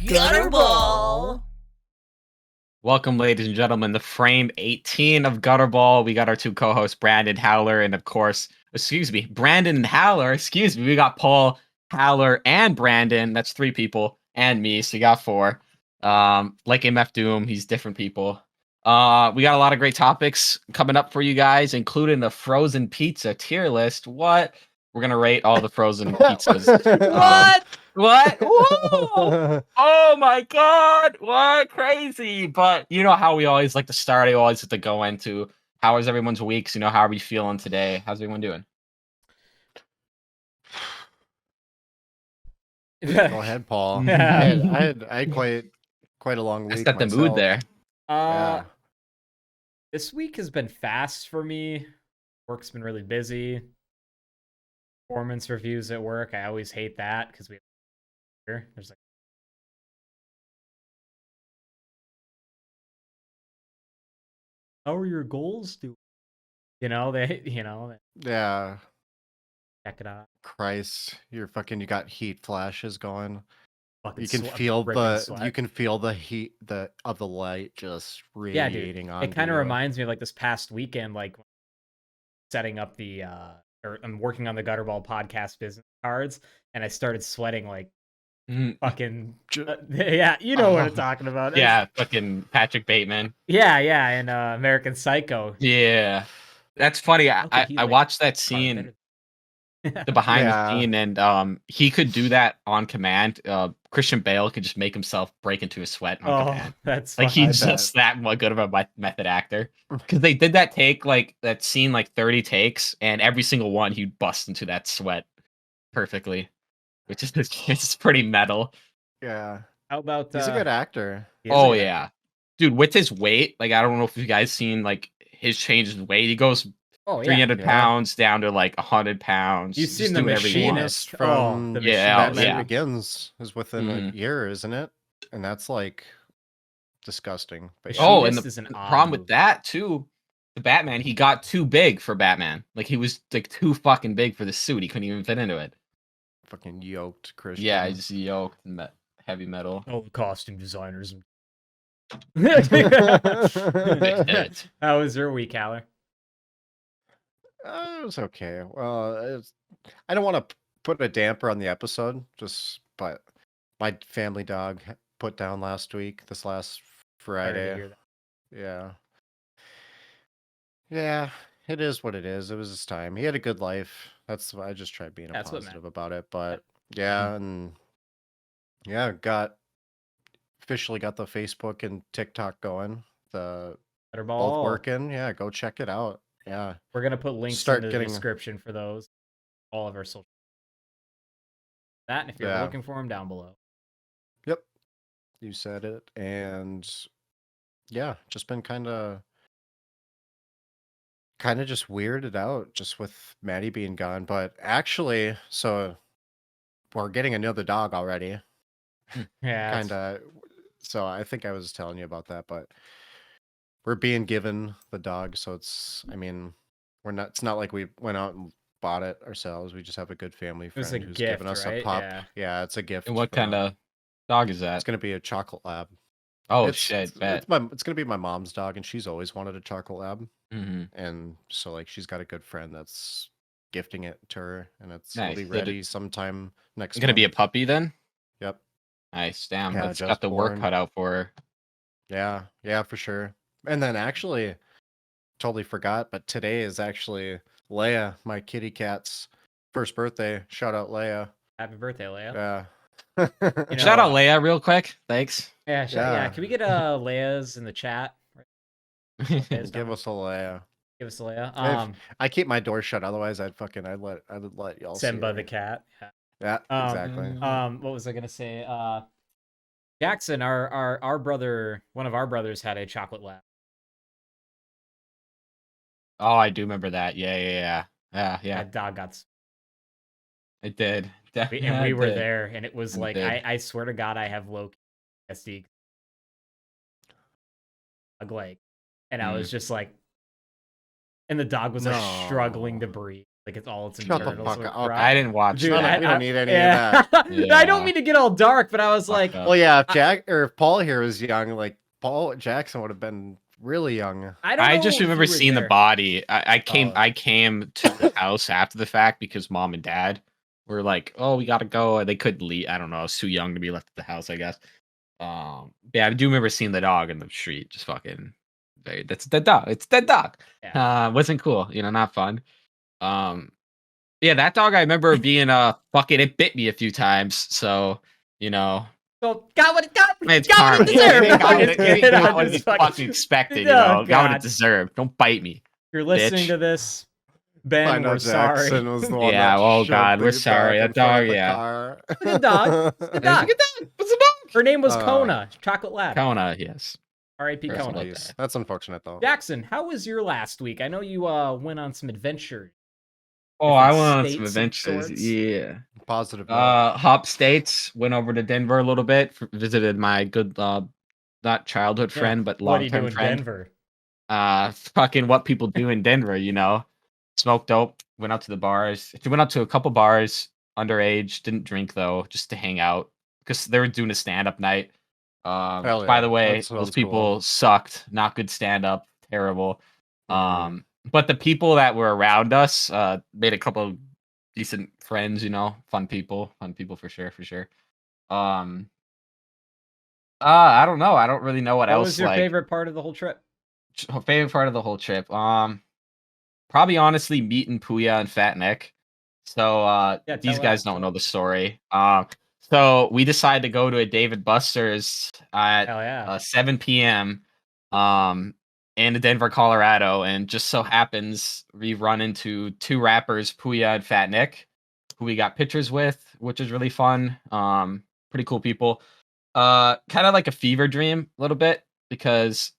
Gutterball. Welcome, ladies and gentlemen, to frame 18 of Gutterball. We got our two co-hosts, Brandon Howler, and of course, Brandon and Howler. We got Paul, Howler, and Brandon. That's three people, and me, so you got four. Like MF Doom, he's different people. We got a lot of great topics coming up for you guys, including the frozen pizza tier list. What? We're gonna rate all the frozen pizzas. What? Whoa! Oh my god! What? Crazy! But you know how we always like to start. I always have to go into how is everyone's weeks. You know, how are we feeling today? How's everyone doing? Go ahead, Paul. I had quite a long week. Set the mood there. Yeah. This week has been fast for me. Work's been really busy. Performance reviews at work. I always hate that because there's like how are your goals doing? Yeah. Check it out. Christ, you got heat flashes going. Fucking You can sweat, feel ripping sweat. the heat of the light just Yeah, dude. radiating on. It kind of reminds me of like this past weekend, like setting up or I'm working on the Gutterball podcast business cards, and I started sweating like fucking yeah, you know what I'm talking about. Yeah, fucking Patrick Bateman. Yeah, and American Psycho. Yeah, that's funny. I watched that scene, the behind the scene, and he could do that on command. Christian Bale could just make himself break into a sweat on command. That's like he's just that good of a method actor. Because they did that that scene like 30 takes, and every single one he'd bust into that sweat perfectly, which is it's pretty metal. Yeah. How about he's a good actor. Oh yeah, dude, with his weight, like I don't know if you guys seen like his changes in weight. He goes 300 pounds down to like 100 pounds. You've seen the Machinist from Batman Begins is within a year, isn't it? And that's like disgusting. But and the problem with that too, the Batman, he got too big for Batman. Like he was like too fucking big for the suit. He couldn't even fit into it. Fucking yoked Christian. Yeah, he's yoked heavy metal. Oh, the costume designers. How was your week, Haller? It was okay. Well, I don't want to put a damper on the episode, but my family dog put down this last Friday. Yeah. Yeah, it is what it is. It was his time. He had a good life. That's why I just tried being positive about it. But and officially got the Facebook and TikTok going. The both working. Yeah, go check it out. Yeah, we're gonna put links in the description for those, all of our social. And if you're looking for them, down below. Yep, you said it, and yeah, just been kind of just weirded out just with Maddie being gone. But actually, so we're getting another dog already. Yeah, kind of. So I think I was telling you about that, but we're being given the dog, so it's not like we went out and bought it ourselves. We just have a good family friend who's given us a pup. Yeah, it's a gift. And what kind of dog is that? It's gonna be a chocolate lab. Oh shit! It's gonna be my mom's dog, and she's always wanted a chocolate lab. And so like she's got a good friend that's gifting it to her, and it'll be ready sometime next. It's gonna be a puppy then. Yep. Nice. Damn, that's got the work cut out for her. Yeah, for sure. And then actually, totally forgot, but today is actually Leia, my kitty cat's first birthday. Shout out Leia. Happy birthday, Leia. Yeah. Shout out Leia real quick. Thanks. Yeah. Can we get Leia's in the chat? Give us a Leia. Give us a Leia. I keep my door shut, otherwise I'd let y'all Simba the cat. Yeah, exactly. What was I gonna say? Jackson, our brother, one of our brothers had a chocolate lab. Oh, I do remember that. Yeah. That dog got. It did. And we were there, and it was like I swear to God, I have low SD. And I was just like, and the dog was like struggling to breathe. like it's all its Shut the internals fuck were up. Okay. corrupt. I didn't watch Dude, that. We don't need any of yeah. that. I don't mean to get all dark, but I was like, Fucked up. Well, yeah, if Jack or if Paul here was young, like Paul Jackson would have been really young. I don't know. I just if remember you were seeing the there. body. I Oh. came to the house after the fact because mom and dad were like, "Oh, we gotta go." And they couldn't leave. I don't know. I was too young to be left at the house, I guess. Yeah, I do remember seeing the dog in the street, just fucking. That's dead dog. It's dead dog. Yeah. Wasn't cool. Not fun. Um, yeah, that dog. I remember being fucking. It bit me a few times. So So got what it got. it's Got karma. what it deserved. It got I'm just kidding. it I'm got what just it fucking- fucking expected. Oh, Got what it God. deserved. Don't bite me. You're listening bitch. to this, Ben. Find We're out sorry. Jackson was the one Yeah, that oh shoved God, the we're sorry. dog in That front dog, of the yeah. car. It's a good dog. It's a good dog. What's the dog? Her name was Uh, Kona, Chocolate Lab. Kona, yes. R.I.P. Rest in Kona. peace. That's unfortunate though. Jackson, how was your last week? I know you went on some adventures. Oh, I Different went on states some of adventures. sorts. Yeah. Positive note. Hop states. Went over to Denver a little bit. Visited my good, not childhood Yeah. friend, but What do you do long-term in friend. Denver? Fucking what people do in Denver. Smoked dope. Went out to the bars. Went out to a couple bars. Underage. Didn't drink though, just to hang out because they were doing a stand-up night. Hell By yeah, the way, that sounds those people sucked. Not good stand-up. Terrible. Mhm. But the people that were around us made a couple decent friends, fun people for sure. I don't know. I don't really know what What else. was your Like favorite part of the whole trip? favorite part of the whole trip. Probably honestly meeting Puya and Fat Nick. So Yeah, these tell guys that. don't know the story. So we decided to go to a David Buster's at Hell yeah. 7 p.m. In Denver, Colorado, and just so happens we run into two rappers, Puya and Fat Nick, who we got pictures with, which is really fun. Pretty cool people. Kind of like a fever dream a little bit because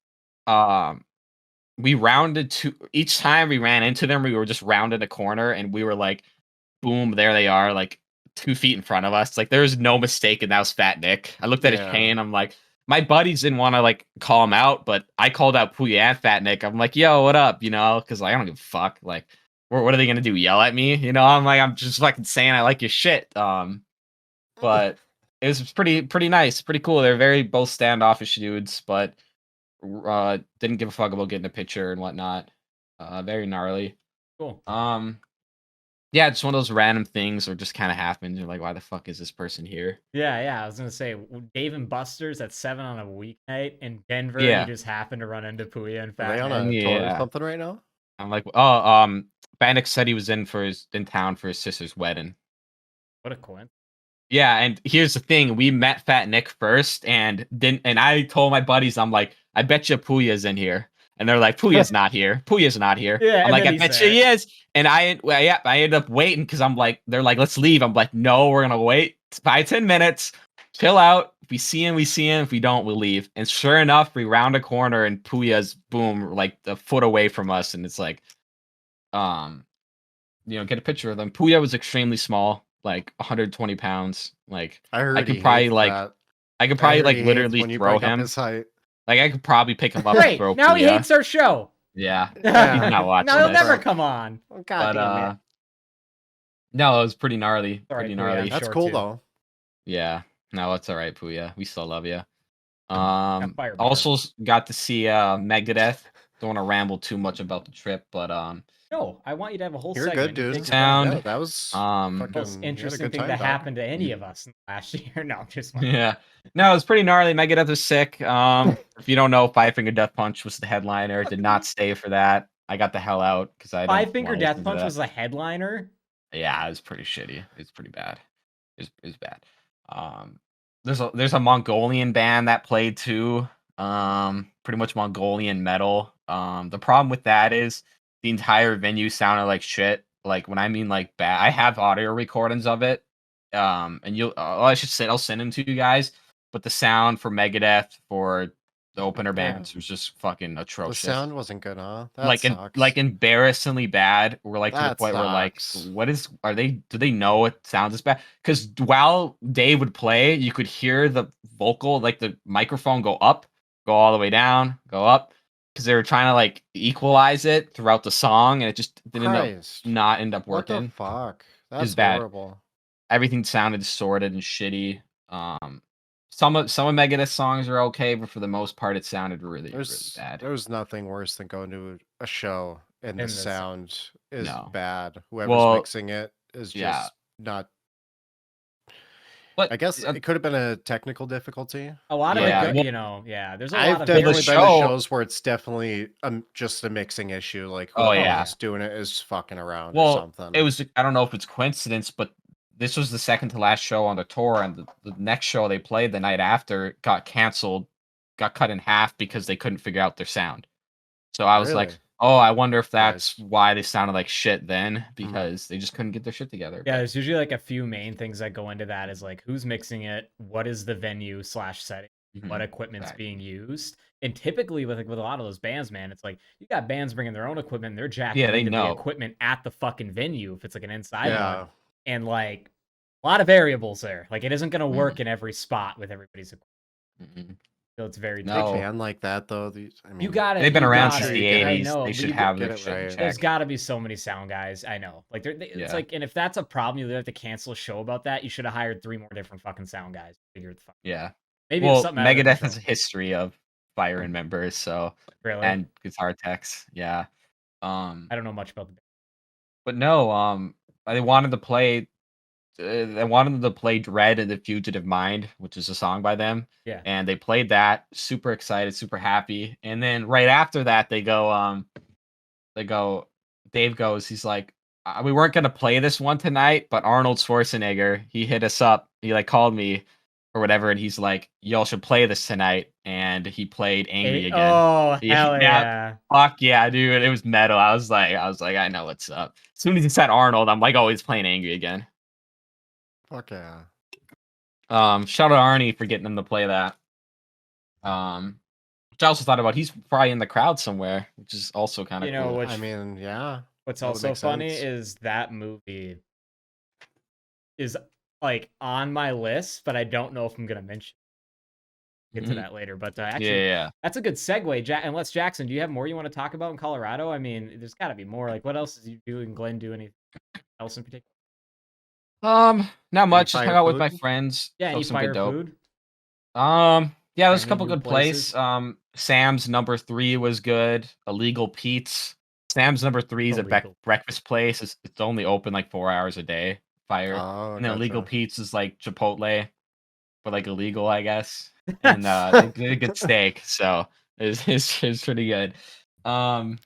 we rounded to each time we ran into them, we were just rounded a corner and we were like, boom, there they are, like 2 feet in front of us. Like there was no mistake, and that was Fat Nick. I looked at his Yeah. chain, I'm like, my buddies didn't want to like call him out, but I called out Puya and Fat Nick. I'm like, yo, what up? Because I don't give a fuck. Like, what are they gonna do? Yell at me? I'm like, I'm just fucking saying I like your shit. But it was pretty nice, pretty cool. They're very both standoffish dudes, but didn't give a fuck about getting a picture and whatnot. Very gnarly. Cool. Yeah, just one of those random things or just kind of happens. You're like, why the fuck is this person here? Yeah. I was gonna say Dave and Buster's at 7 on a weeknight in Denver. Yeah. You just happened to run into Puya and Are Fat they on Nick. a tour or Yeah. something right now? I'm like, oh, Bannock said he was in town for his sister's wedding. What a coincidence. Yeah, and here's the thing: we met Fat Nick first, and I told my buddies, I'm like, I bet you Puya's in here, and they're like, Puya's not here. Puya's not here. Yeah, I'm and like, then I he's bet you he is, and I ended up waiting because I'm like, they're like, let's leave. I'm like, no, we're gonna wait 5-10 minutes, chill out. If we see him, we see him. If we don't, we'll leave. And sure enough, we round a corner, and Puya's boom, like a foot away from us, and it's like, get a picture of them. Puya was extremely small, like 120 pounds. Like I heard I could he probably hates like that. I could I probably heard like he hates literally when you throw bring up him. his height. Like I could probably pick him up and Great. throw Now he Puya. hates our show. Yeah. Yeah. He's not watching Now he'll this. never come on. Oh, God But damn it. no, it was pretty gnarly. Sorry, Pretty Puya, gnarly. I'm That's short cool too. though. Yeah. No, it's all right, Puya. We still love you. fire Also got to see Megadeth. Don't want to ramble too much about the trip, but No, I want you to have a whole You're segment. good, dude. Take your Sound. time. Yeah, that was Most fucking, you had a interesting good thing time, to dog. happen to any of us last year. No, just Yeah. No, it was pretty gnarly. Megadeth was sick. If you don't know, Five Finger Death Punch was the headliner. Did not stay for that. I got the hell out because I Five don't Finger wanna Death listen to Punch that. was a headliner. Yeah, it was pretty shitty. It's pretty bad. It was bad. There's a Mongolian band that played too. Pretty much Mongolian metal. The problem with that is the entire venue sounded like shit. Like when I mean like bad, I have audio recordings of it. And I should say I'll send them to you guys. But the sound for Megadeth for the opener bands was just fucking The atrocious. sound wasn't good, huh? That Like sucks. like embarrassingly bad. We're like to the That point where like, sucks. do they know it sounds as bad? Because while Dave would play, you could hear the vocal, like the microphone go up, go all the way down, go up. because they were trying to like equalize it throughout the song, and it just didn't end up What the working. fuck? It's That's bad. horrible. Everything sounded distorted and shitty. Some of Megadeth's songs are okay, but for the most part, it sounded really bad. There's nothing worse than going to a show and the And the sound is No. bad. Whoever's Well, mixing it is yeah. just not. But I guess it could have been a technical difficulty. A lot of Yeah, it, well- you know, yeah. There's a I've lot of definitely been to show- shows where it's definitely just a mixing issue. Like Oh, whoever's yeah. doing it is fucking around or Well, something. it was. I don't know if it's coincidence, but this was the second to last show on the tour, and the next show they played the night after got canceled, got cut in half because they couldn't figure out their sound. So I was like, Really? oh, I wonder if that's Nice. why they sounded like shit then, because they just couldn't get their shit together. Yeah, But there's usually like a few main things that go into that is like who's mixing it, what is the venue / setting, what equipment's Exactly. being used. And typically with a lot of those bands, man, it's like you got bands bringing their own equipment, they're jacking Yeah, they into the know. equipment at the fucking venue if it's like an inside Yeah. one. And like a lot of variables there. Like it isn't gonna work in every spot with everybody's equipment. So it's very Big No. fan like that though. I mean, You got it. They've been you around got since it. the get it. I 80s. know, They but should you have get their it shit in right. check. there's got to be so many sound guys. I know. Like, it's Yeah. like, and if that's a problem, you have to cancel a show about that. You should have hired 3 more different fucking sound guys. Figure the fuck. Yeah. Maybe it's Well, something out of the Megadeth has a control. history of firing members, so Really, and guitar techs. Yeah. I don't know much about the. But no, they wanted to play. They wanted them to play "Dread" and "The Fugitive Mind," which is a song by them. Yeah. And they played that. Super excited, super happy. And then right after that, they go. Dave goes. He's like, "We weren't gonna play this one tonight, but Arnold Schwarzenegger, he hit us up. He like called me or whatever, and he's like, y'all should play this tonight." And he played "Angry" again. Oh hell yeah! Fuck yeah, dude! It was metal. I was like, I know what's up. As soon as he said Arnold, I'm like, oh, he's playing "Angry" again. Fuck yeah. Shout out Arnie for getting them to play that. Which I also thought about. He's probably in the crowd somewhere, which is also kind of You know cool. what? I mean, yeah. What's that would also make funny sense. is that movie is like on my list, but I don't know if I'm gonna mention. Get to that later, but actually, Yeah. that's a good segue. Unless Jackson, do you have more you want to talk about in Colorado? I mean, there's got to be more. Like, what else did you do? And Glenn do anything else in particular? Not much. Just hung fire out with my food? friends. Yeah, any Smoked some good fire dope. food? Yeah, there's a Any couple new good places? places. Sam's number 3 was good. Illegal Pete's. Sam's number 3 is a Illegal. breakfast place. It's only open like 4 hours a day. Fire. Oh, And then Illegal gotcha. Pete's is like Chipotle, but like illegal, I guess. And they did a good steak, so it's pretty good. Not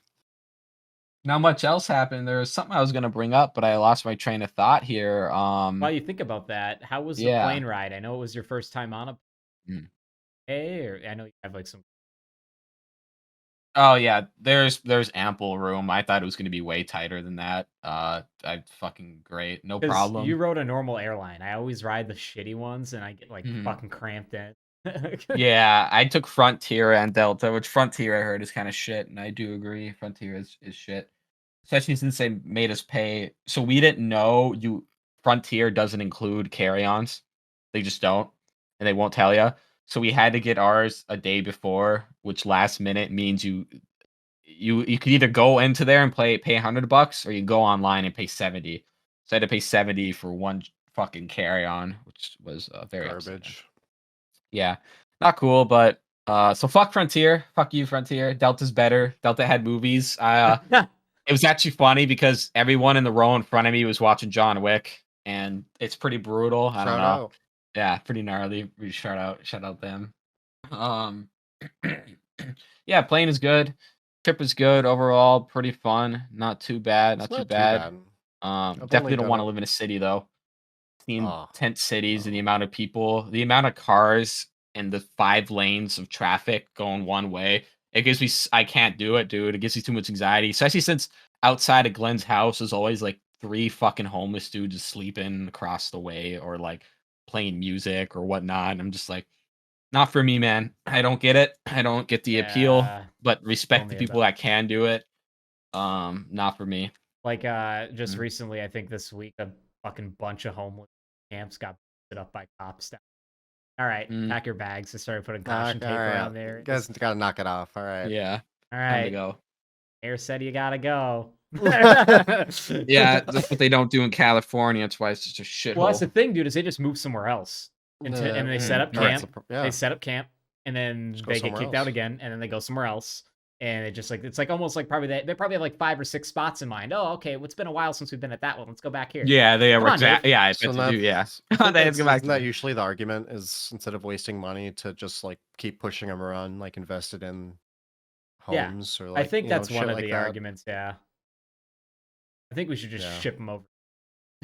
much else happened. There was something I was gonna bring up, but I lost my train of thought here. While you think about that, how was the Yeah. plane ride? I know it was your first time on a Mm. or I know you have like some. Oh yeah, there's ample room. I thought it was gonna be way tighter than that. I fucking great, no Because problem. you rode a normal airline. I always ride the shitty ones, and I get like fucking cramped in. Yeah, I took Frontier and Delta, which Frontier I heard is kind of shit, and I do agree. Frontier is shit, especially since they made us pay. So we didn't know Frontier doesn't include carry-ons. They just don't, and they won't tell you. So we had to get ours a day before, which last minute means you could either go into there and pay $100, or you go online and pay 70. So I had to pay 70 for one fucking carry-on, which was very upsetting. Garbage. Yeah, not cool, but so fuck Frontier, fuck you, Frontier. Delta's better. Delta had movies. It was actually funny because everyone in the row in front of me was watching John Wick, and it's pretty brutal. I don't know. Shout out. Yeah, pretty gnarly. We shout out them. Yeah, plane is good. Trip is good overall. Pretty fun. Not too bad. It's Not too not too bad. bad. Definitely don't done want to it- live in a city though. Seeing Oh, tent cities and the no. amount of people, the amount of cars, and the 5 lanes of traffic going one way. It gives me. I can't do it, dude. It gives me too much anxiety, especially since outside of Glenn's house is always like 3 fucking homeless dudes just sleeping across the way or like playing music or whatnot. And I'm just like, not for me, man. I don't get it. I don't get the appeal, Yeah, but respect only the people that can do it. Not for me. like just recently, I think this week, a fucking bunch of homeless camps got busted up by cops. All right, pack your bags. I started putting caution tape around there. You guys gotta knock it off. All right. Yeah. All Time to right. go. Mayor said you gotta go. Yeah, that's what they don't do in California. That's why it's just a shithole. Well, that's the thing, dude, is they just move somewhere else. And they set up camp. They set up camp, and then they get kicked out again, and then they go somewhere else. And it just like it's like almost like probably they probably have like 5 or 6 spots in mind. Oh, okay, well, it's been a while since we've been at that one. Let's go back here. Yeah, they are exactly. Yeah, So to do. Yeah, isn't that usually the argument? Is instead of wasting money to just like keep pushing them around, like invested in homes or like I think that's one of like the that. arguments. Yeah, I think we should just ship them over.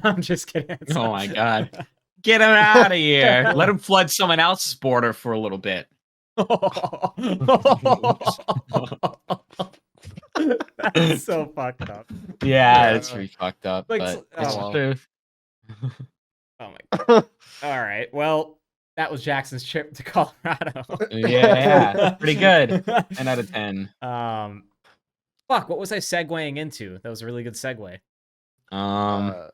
I'm just kidding. Oh my god, get them out of here! Let them flood someone else's border for a little bit. That's so fucked up. Yeah, it's pretty fucked up. Like, but it's the truth. Oh my god. All right. Well, that was Jackson's trip to Colorado. Yeah, pretty good. 10 out of 10. Fuck, what was I segueing into? That was a really good segue. Talking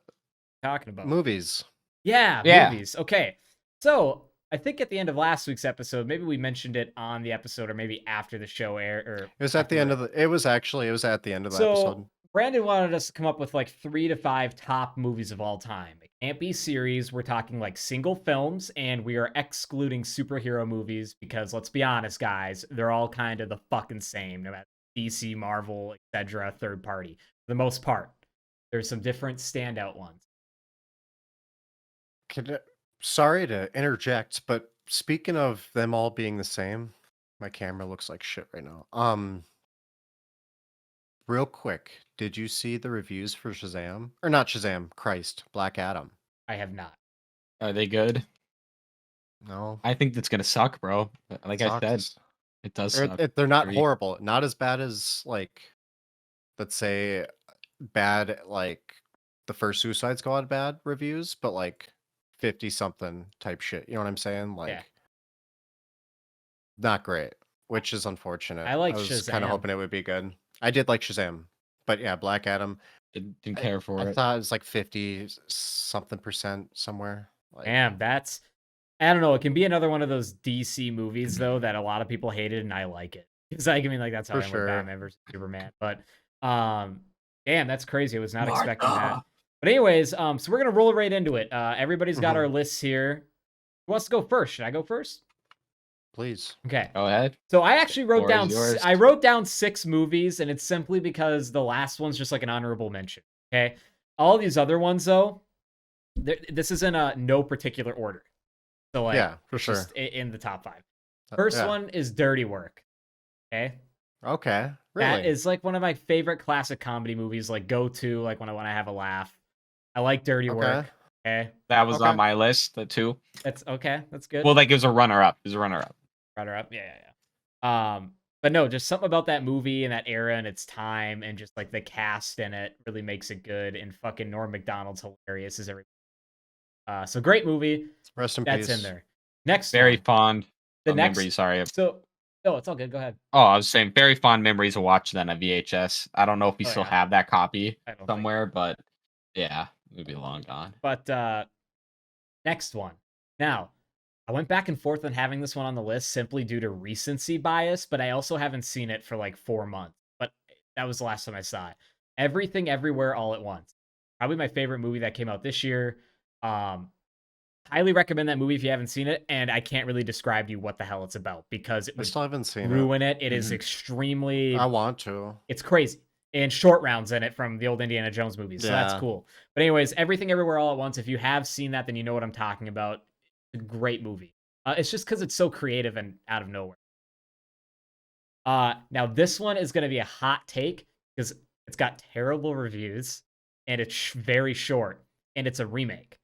about movies. Yeah, movies. Okay. So I think at the end of last week's episode, maybe we mentioned it on the episode, or maybe after the show aired. Or it was at the end of the. It was at the end of the episode. Brandon wanted us to come up with like 3 to 5 top movies of all time. It can't be series. We're talking like single films, and we are excluding superhero movies because let's be honest, guys, they're all kind of the fucking same, no matter DC, Marvel, etc. Third party for the most part. There's some different standout ones. Sorry to interject, but speaking of them all being the same, my camera looks like shit right now. Real quick, did you see the reviews for Shazam? Or not Shazam, Christ, Black Adam. I have not. Are they good? No. I think that's gonna suck, bro. Like I said, it does suck. They're not horrible. Not as bad as like, let's say, bad like the first Suicide Squad bad reviews, but like 50 something type shit. You know what I'm saying? Like, not great, which is unfortunate. I was Shazam. Kind of hoping it would be good. I did like Shazam, but yeah, Black Adam. Didn't care for it. I thought it was like 50 something percent somewhere. Like, damn, that's, I don't know. It can be another one of those DC movies though that a lot of people hated, and I like it because I mean, like that's how I am with Batman versus Superman. But damn, that's crazy. I was not expecting that. But anyways, so we're gonna roll right into it. Everybody's got our lists here. Who wants to go first? Should I go first? Please. Okay. Go ahead. So I actually wrote down 6 movies, and it's simply because the last one's just like an honorable mention. Okay. All these other ones though, this is in a no particular order. So like, yeah, for sure, just in the top 5. First one is Dirty Work. Okay. Okay. Really? That is like one of my favorite classic comedy movies. Like go to like when I want to have a laugh. I like Dirty Work. Okay. That was on my list, the 2. That's okay. That's good. Well, like it was a runner-up. Runner-up. Yeah. But no, just something about that movie and that era and its time and just like the cast in it really makes it good. And fucking Norm Macdonald's hilarious as everything. So great movie. Rest in peace. That's in there. Next, very fond. The next memories. Sorry. So no, it's all good. Go ahead. Oh, I was saying very fond memories of watching that on VHS. I don't know if we still have that copy somewhere, but yeah, it would be long gone. But next one. Now, I went back and forth on having this one on the list simply due to recency bias, but I also haven't seen it for like 4 months. But that was the last time I saw it. Everything Everywhere All at Once. Probably my favorite movie that came out this year. Highly recommend that movie if you haven't seen it, and I can't really describe to you what the hell it's about because it would still haven't seen ruin it. It is extremely. I want to. It's crazy. And short rounds in it from the old Indiana Jones movies, so that's cool. But anyways, Everything Everywhere All at Once. If you have seen that, then you know what I'm talking about. It's a great movie. It's just because it's so creative and out of nowhere. Now this one is going to be a hot take because it's got terrible reviews and it's very short and it's a remake.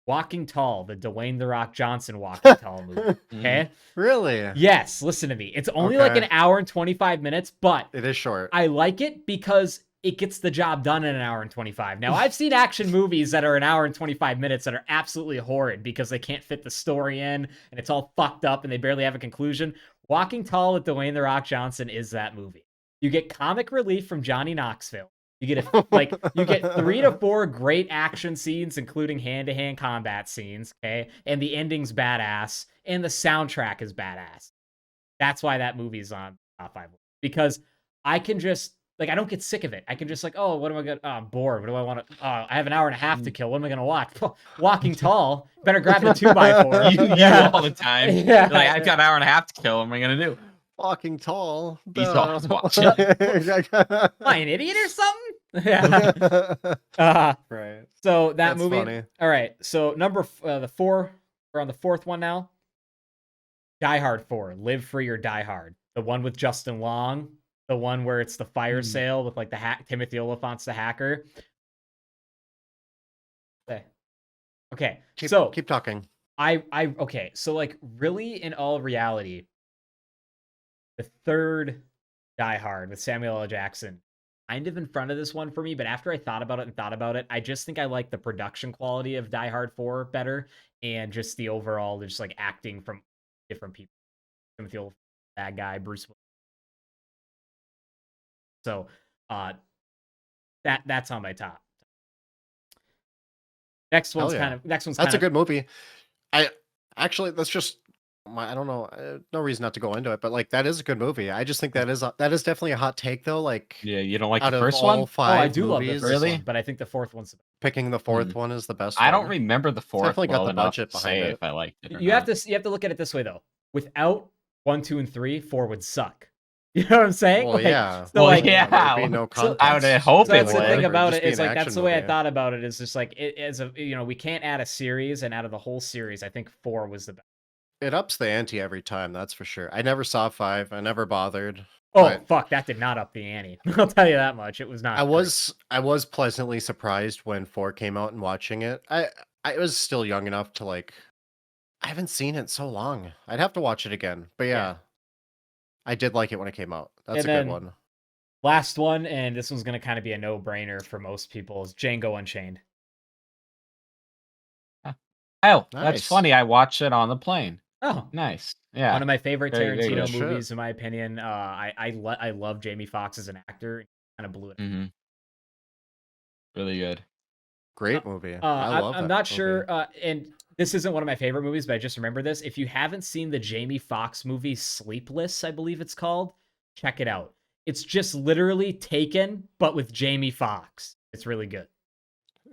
Walking Tall, the Dwayne "The Rock" Johnson Walking Tall movie. Okay? Really? Yes, listen to me. It's only like an hour and 25 minutes, but it is short. I like it because it gets the job done in an hour and 25. Now, I've seen action movies that are an hour and 25 minutes that are absolutely horrid because they can't fit the story in and it's all fucked up and they barely have a conclusion. Walking Tall with Dwayne "The Rock" Johnson is that movie. You get comic relief from Johnny Knoxville. You get you get 3 to 4 great action scenes, including hand-to-hand combat scenes, okay? And the ending's badass, and the soundtrack is badass. That's why that movie's on top 5. Because I can just like I don't get sick of it. I can just like, oh, what am I gonna? Oh, I'm bored. What do I want to? I have an hour and a half to kill. What am I gonna watch? Walking Tall. Better grab the 2x4. You all the time. Yeah. You're like, I've got an hour and a half to kill. What am I gonna do? Walking Tall. He's always watching. Am I an idiot or something? Yeah. Right. So that That's movie. funny. All right. So the 4. We're on the 4th one now. Die Hard 4. Live Free or Die Hard. The one with Justin Long. The one where it's the fire sale with like the Timothy Olyphant's the hacker. Okay. Keep talking. Okay. So like really in all reality, the 3rd Die Hard with Samuel L. Jackson kind of in front of this one for me, but after I thought about it, I just think I like the production quality of Die Hard 4 better, and just the overall just like acting from different people. Timothy Olyphant, bad guy, Bruce Willis. So that's on my top. Next one's That's a good movie. That's just I don't know, no reason not to go into it, but like that is a good movie. I just think that is definitely a hot take though. Like, yeah, you don't like out the of first all one? 5 I do love the movies, first Really? one, but I think the 4th one's picking the 4th one is the best. I don't one. remember the 4th. Definitely got the enough budget to behind say it. if I liked it. Or you not. have to look at it this way though. Without 1, 2, and 3, 4 would suck. You know what I'm saying? Well, Like, yeah. So like, yeah. There'd be no So- context. I would hope So it that's the would. thing It'd about just it be is an like that's action the way I movie. thought about it. Is just like it as a we can't add a series, and out of the whole series, I think 4 was the best. It ups the ante every time, that's for sure. I never saw 5. I never bothered. Oh but fuck, that did not up the ante. I'll tell you that much. It was not. I was pleasantly surprised when 4 came out and watching it. I was still young enough to like. I haven't seen it in so long. I'd have to watch it again. But yeah. I did like it when it came out. That's And a then- good one. Last one, and this one's gonna kind of be a no-brainer for most people, is Django Unchained. Oh, Nice. that's funny. I watched it on the plane. Oh, Nice. Yeah. one of my favorite Very, very Tarantino good. movies, in my opinion. I love Jamie Foxx as an actor. Kind of blew it. Mm-hmm. Really good. Great movie. I love I'm that not movie. sure, and this isn't one of my favorite movies, but I just remember this. If you haven't seen the Jamie Foxx movie Sleepless, I believe it's called, check it out. It's just literally Taken, but with Jamie Foxx. It's really good.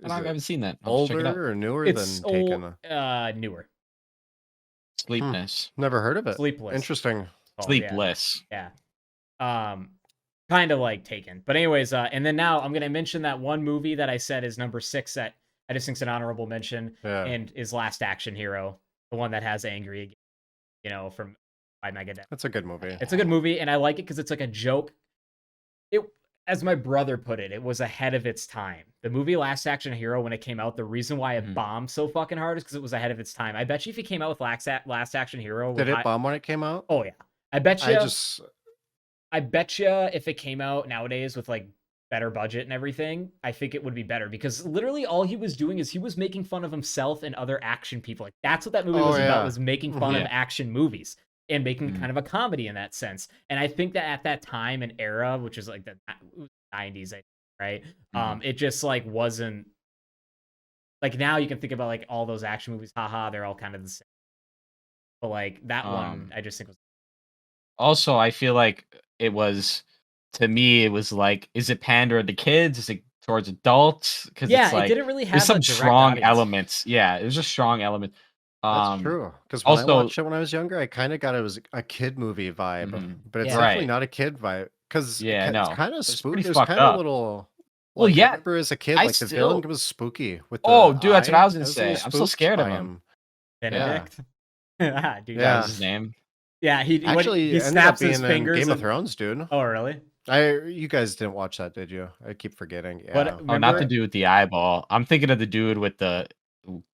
Is I it haven't seen that. I'll check it out. older or newer It's than Taken? newer. Sleepness. Never heard of it. Sleepless. Interesting. Called, yeah. Sleepless. Yeah. Kind of like Taken. But anyways, and then now I'm gonna mention that one movie that I said is number 6 that I just think's an honorable mention, Yeah. and is Last Action Hero, the one that has Angry Again, from by Megadeth. That's a good movie. It's a good movie, and I like it because it's like a joke. It, as my brother put it, it was ahead of its time. The movie Last Action Hero, when it came out, the reson why it bombed so fucking hard is because it was ahead of its time. I bet you if it came out with Last Action Hero, Did it bomb when it came out? Oh yeah, I bet you. I I bet you if it came out nowadays with like better budget and everything, I think it would be better, because literally all he was doing is he was making fun of himself and other action people. Like that's what that movie was about, was making fun of action movies and making kind of a comedy in that sense. And I think that at that time and era, which is like the 90s, right? It just like wasn't like, now you can think about like all those action movies, haha, they're all kind of the same. But like that one, I just think was. Also, I feel like it was, to me, it was like, is it pander to kids? Is it towards adults? Because Yeah, it's like, it didn't really have there's some a direct strong audience. elements. Yeah, it was a strong element. That's true. Because when I also- watched it when I was younger, I kind of got it was a kid movie vibe, but it's Yeah. definitely Right. not a kid vibe. Because Yeah, no. it's kind of It's spooky. pretty There's fucked kind of up. a little. Well, like, I yeah, remember as a kid, I like the villain still- was spooky with the Oh, dude, that's what I was eye. gonna was a little say. I'm so spooked scared of by him. Benedict. Ah, dude, That Yeah. was his name. yeah. He Actually, he it ended up snaps being his in fingers. Game of and- Thrones, dude. Oh, really? You guys didn't watch that, did you? I keep forgetting. Yeah. What- Oh, not Remember- the dude with the eyeball. I'm thinking of the dude with the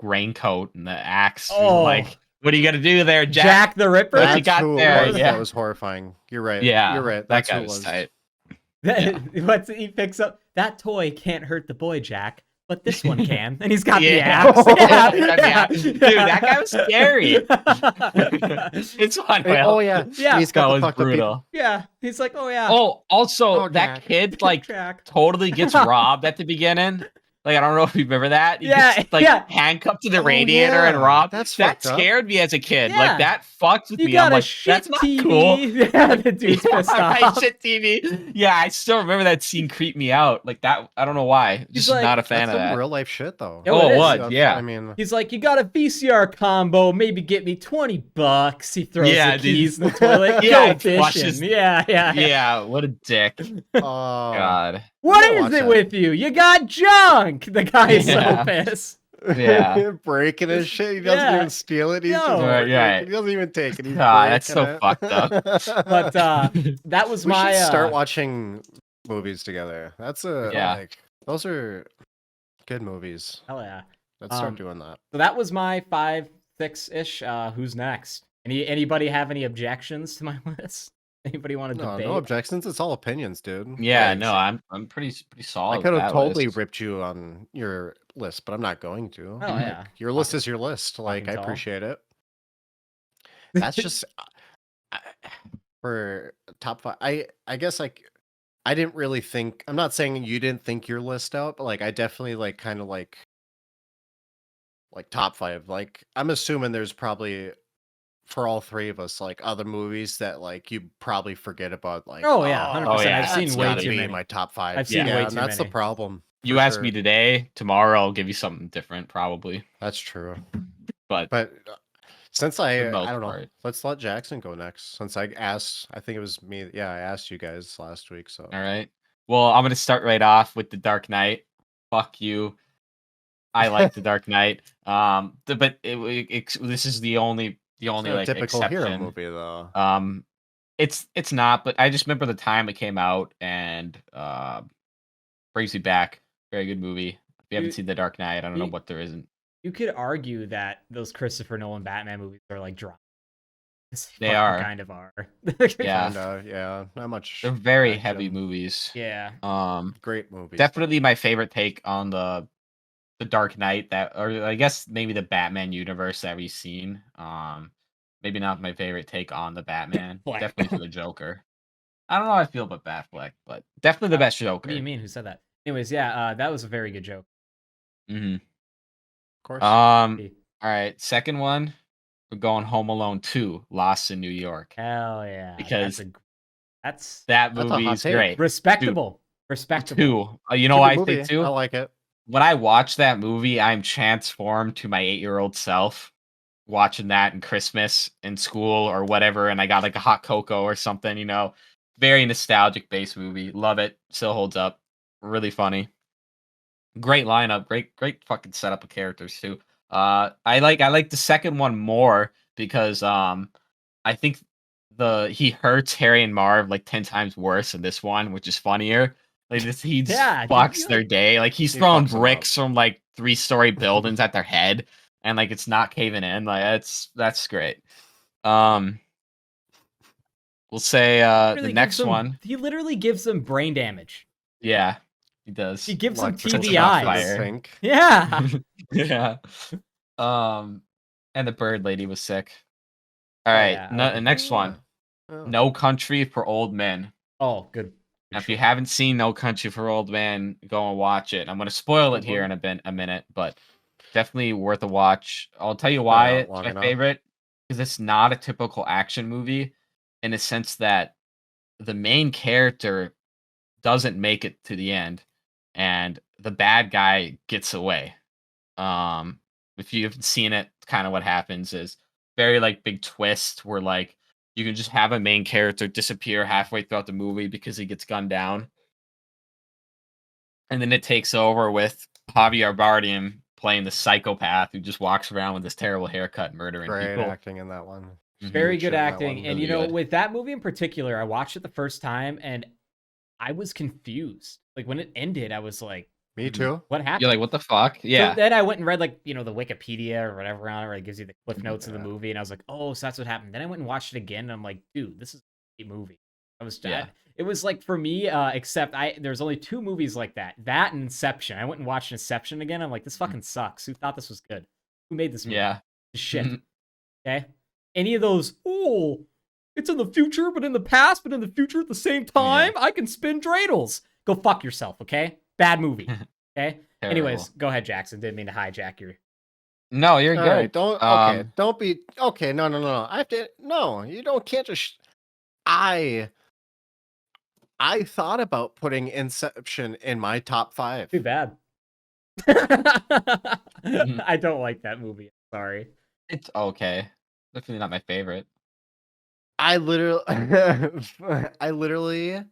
raincoat and the axe. who's Oh. Like, what are you gonna do there, Jack? Jack the Ripper. What you That's got who there, it was. yeah. That was horrifying. You're right. Yeah, You're right. That That's guy who it was was. tight. What's he picks up? That toy can't hurt the boy, Jack, but this one can. And he's got the Yeah. axe. Yeah. Dude, that guy was scary. It's fun. Hey, oh yeah, Yeah. He's That got the was fucked up brutal. Yeah, he's like, oh yeah. Oh, also Oh, that Jack. kid like Jack. totally gets robbed at the beginning. Like, I don't know if you remember that. He Yeah, gets, like, yeah. handcuffed to the Oh, radiator and yeah. robbed. That's That fucked up. scared me as a kid. Yeah. Like, that fucked with You me. I'm got a like, shit that's not TV. cool. Yeah, the dude's pissed Right, off. shit TV. Yeah, I still remember that scene creeped me out. Like, that, I don't know why. He's Just like, not a fan That's of some that. real life shit, though. Oh, Oh, it it is. was, yeah. I mean, He's like, you got a VCR combo, maybe get me $20. He throws Yeah, the dude. keys in the toilet. Yeah, Go it flushes- fishing. Yeah. Yeah, what a dick. oh, God. What gotta is watch it that. with you? You got junk. The guy's Yeah. so pissed. Yeah. breaking his shit. He doesn't Yeah. even steal it. He's No. just Right, breaking right. it. He doesn't even take it. He's God, that's so breaking it. fucked up. But that was we my should start watching movies together. That's Yeah. like those are good movies. hell yeah. Let's start doing that. So that was my 5, 6-ish. Who's next? Anybody have any objections to my list? Anybody want to No, debate? no objections. It's all opinions, dude. Yeah, Like, no, I'm pretty solid. I with could have that totally list. ripped you on your list, but I'm not going to. Oh, yeah. Your list is your list. Like, I tall. appreciate it. That's just for top 5. I guess like I didn't really think. I'm not saying you didn't think your list out, but like I definitely like kind of like top 5. Like I'm assuming there's probably for all three of us like other movies that like you probably forget about. Like, Oh, yeah, 100%. yeah, I've seen that's way gotta too be many. in my top 5. I've seen yeah, way and too that's many. the problem. You for ask sure. me today, tomorrow I'll give you something different, probably. That's true. But Since for I the most don't know, part. let's let Jackson go next. Since I asked, I think it was me. Yeah, I asked you guys last week. So all right. Well, I'm gonna start right off with The Dark Knight. Fuck you. I like The Dark Knight. But this is the only it's not a like typical exception. hero movie though. It's not, but I just remember the time it came out and brings me back. Very good movie. If you haven't You- seen The Dark Knight, I don't know you- what there isn't. You could argue that those Christopher Nolan Batman movies are like dry. They are. Kind of are. Yeah. Kinda, yeah, not much. They're very action. heavy movies. Yeah. Great movies. Definitely my favorite take on the Dark Knight or I guess maybe the Batman universe that we've seen. Maybe not my favorite take on the Batman. Fleck. Definitely for the Joker. I don't know how I feel about Batfleck, but definitely the best Joker. What do you mean? Who said that? Anyways, yeah, that was a very good joke. Mm-hmm. Of course. All right, second one, we're going Home Alone 2, Lost in New York. Hell yeah. Because that's that That's a movie hot is take. great. respectable. Respectable. 2. You know It's a why I good say movie. 2? I like it. When I watch that movie, I'm transformed to my 8-year-old self watching that in Christmas in school or whatever, and I got like a hot cocoa or something, you know. Very nostalgic based movie. Love it. Still holds up. Really funny. Great lineup. Great fucking setup of characters too. I like the second one more because I think he hurts Harry and Marv like 10 times worse in this one, which is funnier. Like he just Yeah, fucks their day. Like he's He throwing fucks them bricks from like 3-story buildings at their head, and like it's not caving in. Like that's great. We'll say the next one. He literally gives them brain damage. Yeah, he does. He gives them Electrical TBIs. shock to the Fire. sink. Yeah. Yeah. And the bird lady was sick. All right, yeah. next one. Oh. No Country for Old Men. Oh, good. Now, if you haven't seen No Country for Old Men, go and watch it. I'm going to spoil it here in a minute, but definitely worth a watch. I'll tell you why out it's long my enough. favorite. Because it's not a typical action movie in the sense that the main character doesn't make it to the end, and the bad guy gets away. If you haven't seen it, kind of what happens is very like big twist where like you can just have a main character disappear halfway throughout the movie because he gets gunned down. And then it takes over with Javier Bardem playing the psychopath who just walks around with this terrible haircut murdering Great people. acting in that one. Very good Shit, that acting. one And really you know, good. with that movie in particular, I watched it the first time and I was confused. Like when it ended, I was like, Me too. what happened? You're like, what the fuck? Yeah. So then I went and read like, you know, the Wikipedia or whatever on it, where it gives you the cliff notes of the Yeah. movie, and I was like, oh, so that's what happened. Then I went and watched it again, and I'm like, dude, this is a great movie. I was Yeah. It was like for me, except there's only 2 movies like that. That and Inception. I went and watched Inception again. I'm like, this fucking sucks. Who thought this was good? Who made this movie? Yeah. Shit. Mhm. Okay. Any of those, oh, it's in the future, but in the past, but in the future at the same time, I can spin dreidels. Go fuck yourself, okay? Bad movie. Okay. Anyways, go ahead, Jackson. Didn't mean to hijack your. No, you're All good. right, don't be okay. No. I have to. No, you don't. Can't just. I thought about putting Inception in my top 5. Too bad. I don't like that movie. Sorry. It's okay. Definitely not my favorite. I literally, I literally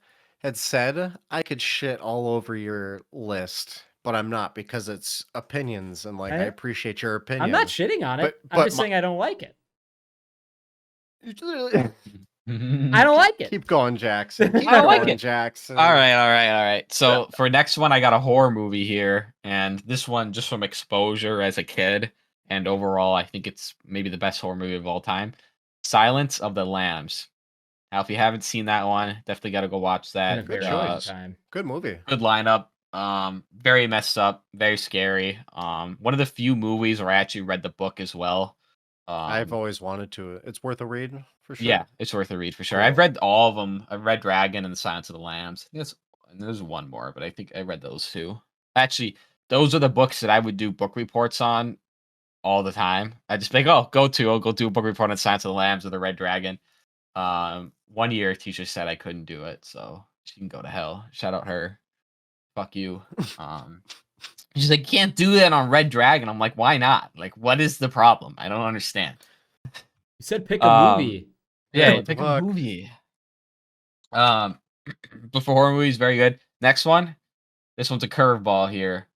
had said I could shit all over your list, but I'm not because it's opinions and like I appreciate your opinion. I'm not shitting on it. I'm just saying I don't like it. I don't like it. Keep going, Jackson. Keep I like going, it. Jackson. All right. So for next one, I got a horror movie here, and this one just from exposure as a kid, and overall, I think it's maybe the best horror movie of all time. Silence of the Lambs. Now, if you haven't seen that one, definitely got to go watch that. Good choice. Good movie. Good lineup. Very messed up, very scary. One of the few movies where I actually read the book as well. I've always wanted to. It's worth a read for sure. Yeah, it's worth a read for sure. Cool. I've read all of them. I've read Dragon and the Silence of the Lambs. And there's one more, but I think I read those two. Actually, those are the books that I would do book reports on all the time. I just think, I'll go do a book report on Silence of the Lambs or the Red Dragon. 1 year, a teacher said I couldn't do it, so she can go to hell. Shout out her. Fuck you. She's like, can't do that on Red Dragon. I'm like, why not? Like, what is the problem? I don't understand. You said pick a movie. Yeah, pick a movie. But for horror movies, very good. Next one. This one's a curveball here.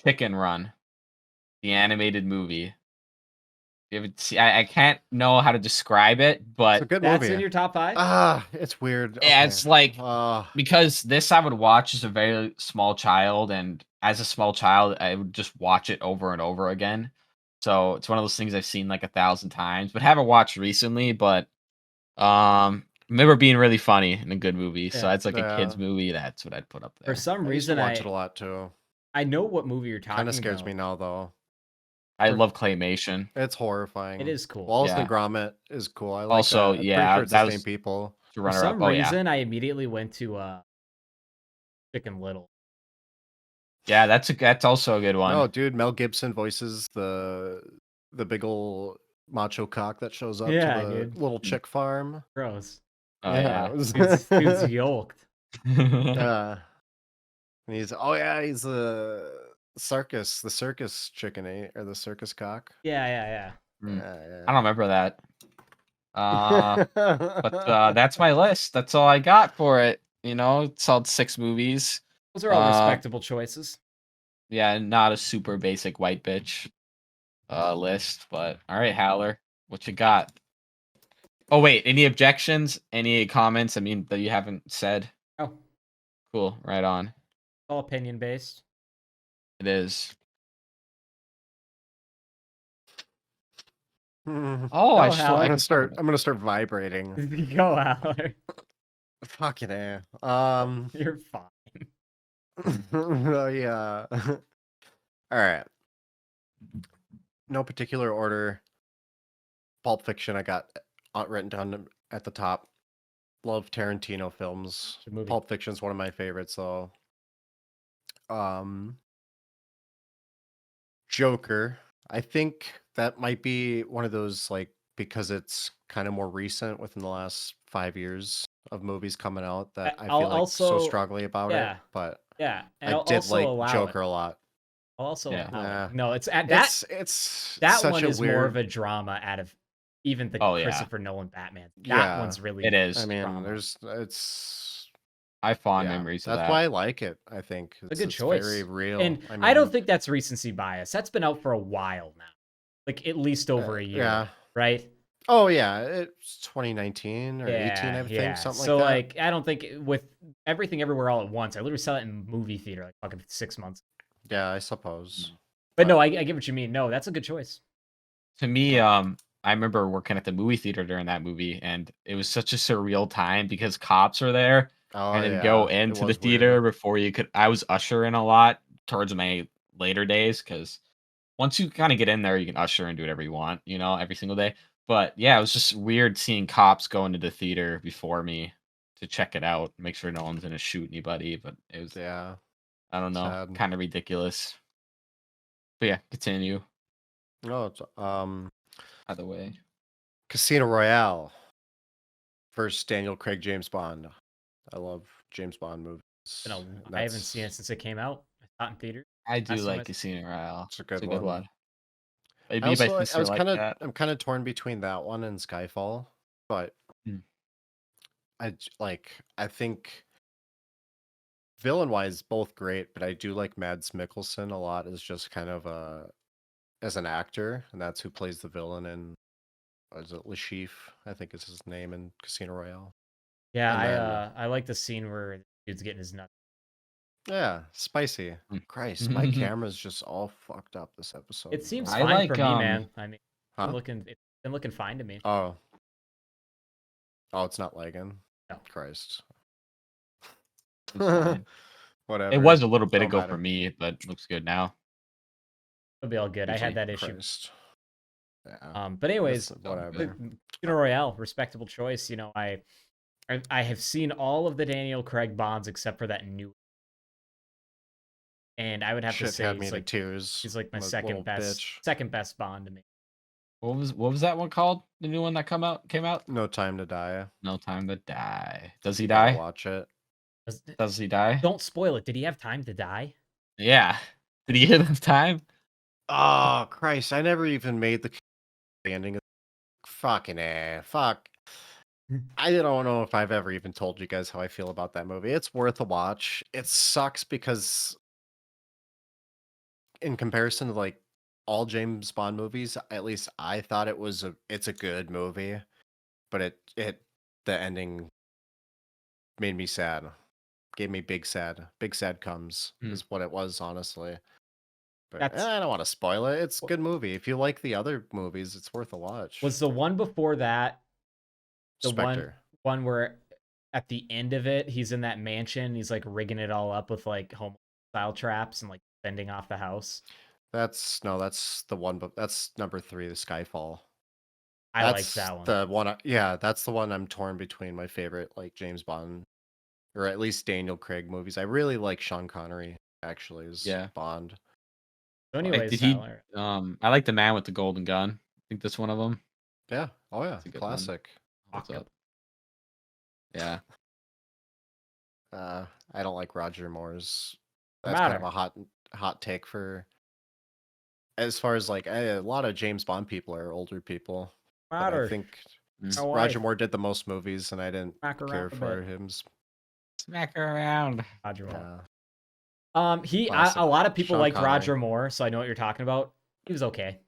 Chicken Run. The animated movie. I can't know how to describe it, but it's a good that's movie. In your top 5? It's weird. Yeah, it's like because this I would watch as a very small child, and as a small child, I would just watch it over and over again. So it's one of those things I've seen like 1,000 times, but haven't watched recently. But remember being really funny and a good movie. So it's like a kids movie. That's what I'd put up there. For some reason, I watch it a lot too. I know what movie you're talking about. Kind of scares me now though. I love claymation. It's horrifying. It is cool. Wallace and Gromit is cool. I like also, that. yeah, sure it's the same people. For some reason, I immediately went to Chicken Little. Yeah, that's also a good one. No, dude, Mel Gibson voices the big ol' macho cock that shows up to the little chick farm. Gross. Oh, yeah. Dude's yoked. And he's the circus chicken, or the circus cock. Yeah. I don't remember that. But that's my list. That's all I got for it. It's all 6 movies. Those are all respectable choices. Yeah, not a super basic white bitch list, but all right, Howler, what you got? Oh wait, any objections? Any comments? I mean, that you haven't said? Oh, cool. Right on. All opinion based. It is. Oh, I'm gonna start vibrating. Go, Howler. Fucking A. You're fine. Oh yeah. All right. No particular order. Pulp Fiction I got written down at the top. Love Tarantino films. Pulp Fiction's one of my favorites though. Joker. I think that might be one of those, like, because it's kind of more recent within the last 5 years of movies coming out, that I feel like so strongly about it. But yeah, I did like Joker a lot. Also, Yeah. no, it's that one is more of a drama out of even the Christopher Nolan Batman. That one's really it is. I mean, drama. I have fond memories of that. That's why I like it. I think it's a good choice. Very real. And I don't think that's recency bias. That's been out for a while now, like at least over a year. Yeah. Right. Oh yeah, it's 2019 or 18, I think, something like that. So like, I don't think with Everything Everywhere All at Once, I literally saw it in movie theater like fucking 6 months. Yeah, I suppose. But no, I get what you mean. No, that's a good choice. To me, I remember working at the movie theater during that movie, and it was such a surreal time because cops are there. And then go into the theater before you could. I was ushering a lot towards my later days because once you kind of get in there, you can usher and do whatever you want, every single day. But yeah, it was just weird seeing cops go into the theater before me to check it out, make sure no one's gonna shoot anybody. But it was I don't know, Sad. kind of ridiculous. But yeah, continue. No, it's Either way. Casino Royale. First Daniel Craig James Bond. I love James Bond movies. I haven't seen it since it came out. I saw it in theaters. I do Last time like Casino Royale. It's a good It's a good one. one. Maybe my sister like that. I'm kind of torn between that one and Skyfall, but Mm. I think villain wise both great, but I do like Mads Mikkelsen a lot as just kind of as an actor, and that's who plays the villain in is it Lashif, I think is his name in Casino Royale. Yeah, And then- I like the scene where the dude's getting his nut. Yeah, spicy. Mm. Christ, my camera's just all fucked up this episode. It seems I fine like, for me, man. I mean, Huh? it's been looking fine to me. Oh, it's not lagging. No. Christ. It's fine. Whatever. It was a little bit Don't ago matter. for me, but looks good now. It'll be all good. I had that issue. Christ. Yeah. But anyways, whatever. Casino Royale, respectable choice. You know, I have seen all of the Daniel Craig Bonds except for that new. And I would have to Shit say had me he's to like tears. he's like my Little second best bitch. Bond to me. What was that one called? The new one that came out? No Time to Die. No Time to Die. Does he You gotta die? Watch it. Does he die? Don't spoil it. Did he have time to die? Yeah. Did he have time? Oh Christ! I never even made the ending. Fucking fuck. I don't know if I've ever even told you guys how I feel about that movie. It's worth a watch. It sucks because, in comparison to like all James Bond movies, at least I thought it's a good movie, but the ending made me sad. Gave me big sad comes is what it was, honestly. But I don't want to spoil it. It's a good movie. If you like the other movies, it's worth a watch. Was the one before that the Spectre. one where at the end of it he's in that mansion, he's like rigging it all up with like home style traps and like fending off the house? That's the one, but that's number 3, the Skyfall. I like that one. The one, yeah, that's the one I'm torn between my favorite like James Bond, or at least Daniel Craig movies. I really like Sean Connery actually as Bond. So anyways, did he? I like The Man with the Golden Gun. I think that's one of them. Yeah. Oh yeah. Classic. What's up? Yeah. I don't like Roger Moore's. That's kind of a hot take for. As far as like a lot of James Bond people are older people. But I think Roger Moore did the most movies, and I didn't care for him. Smack her around. Roger Moore. Yeah. A lot of people Sean liked Connery. Roger Moore, so I know what you're talking about. He was okay.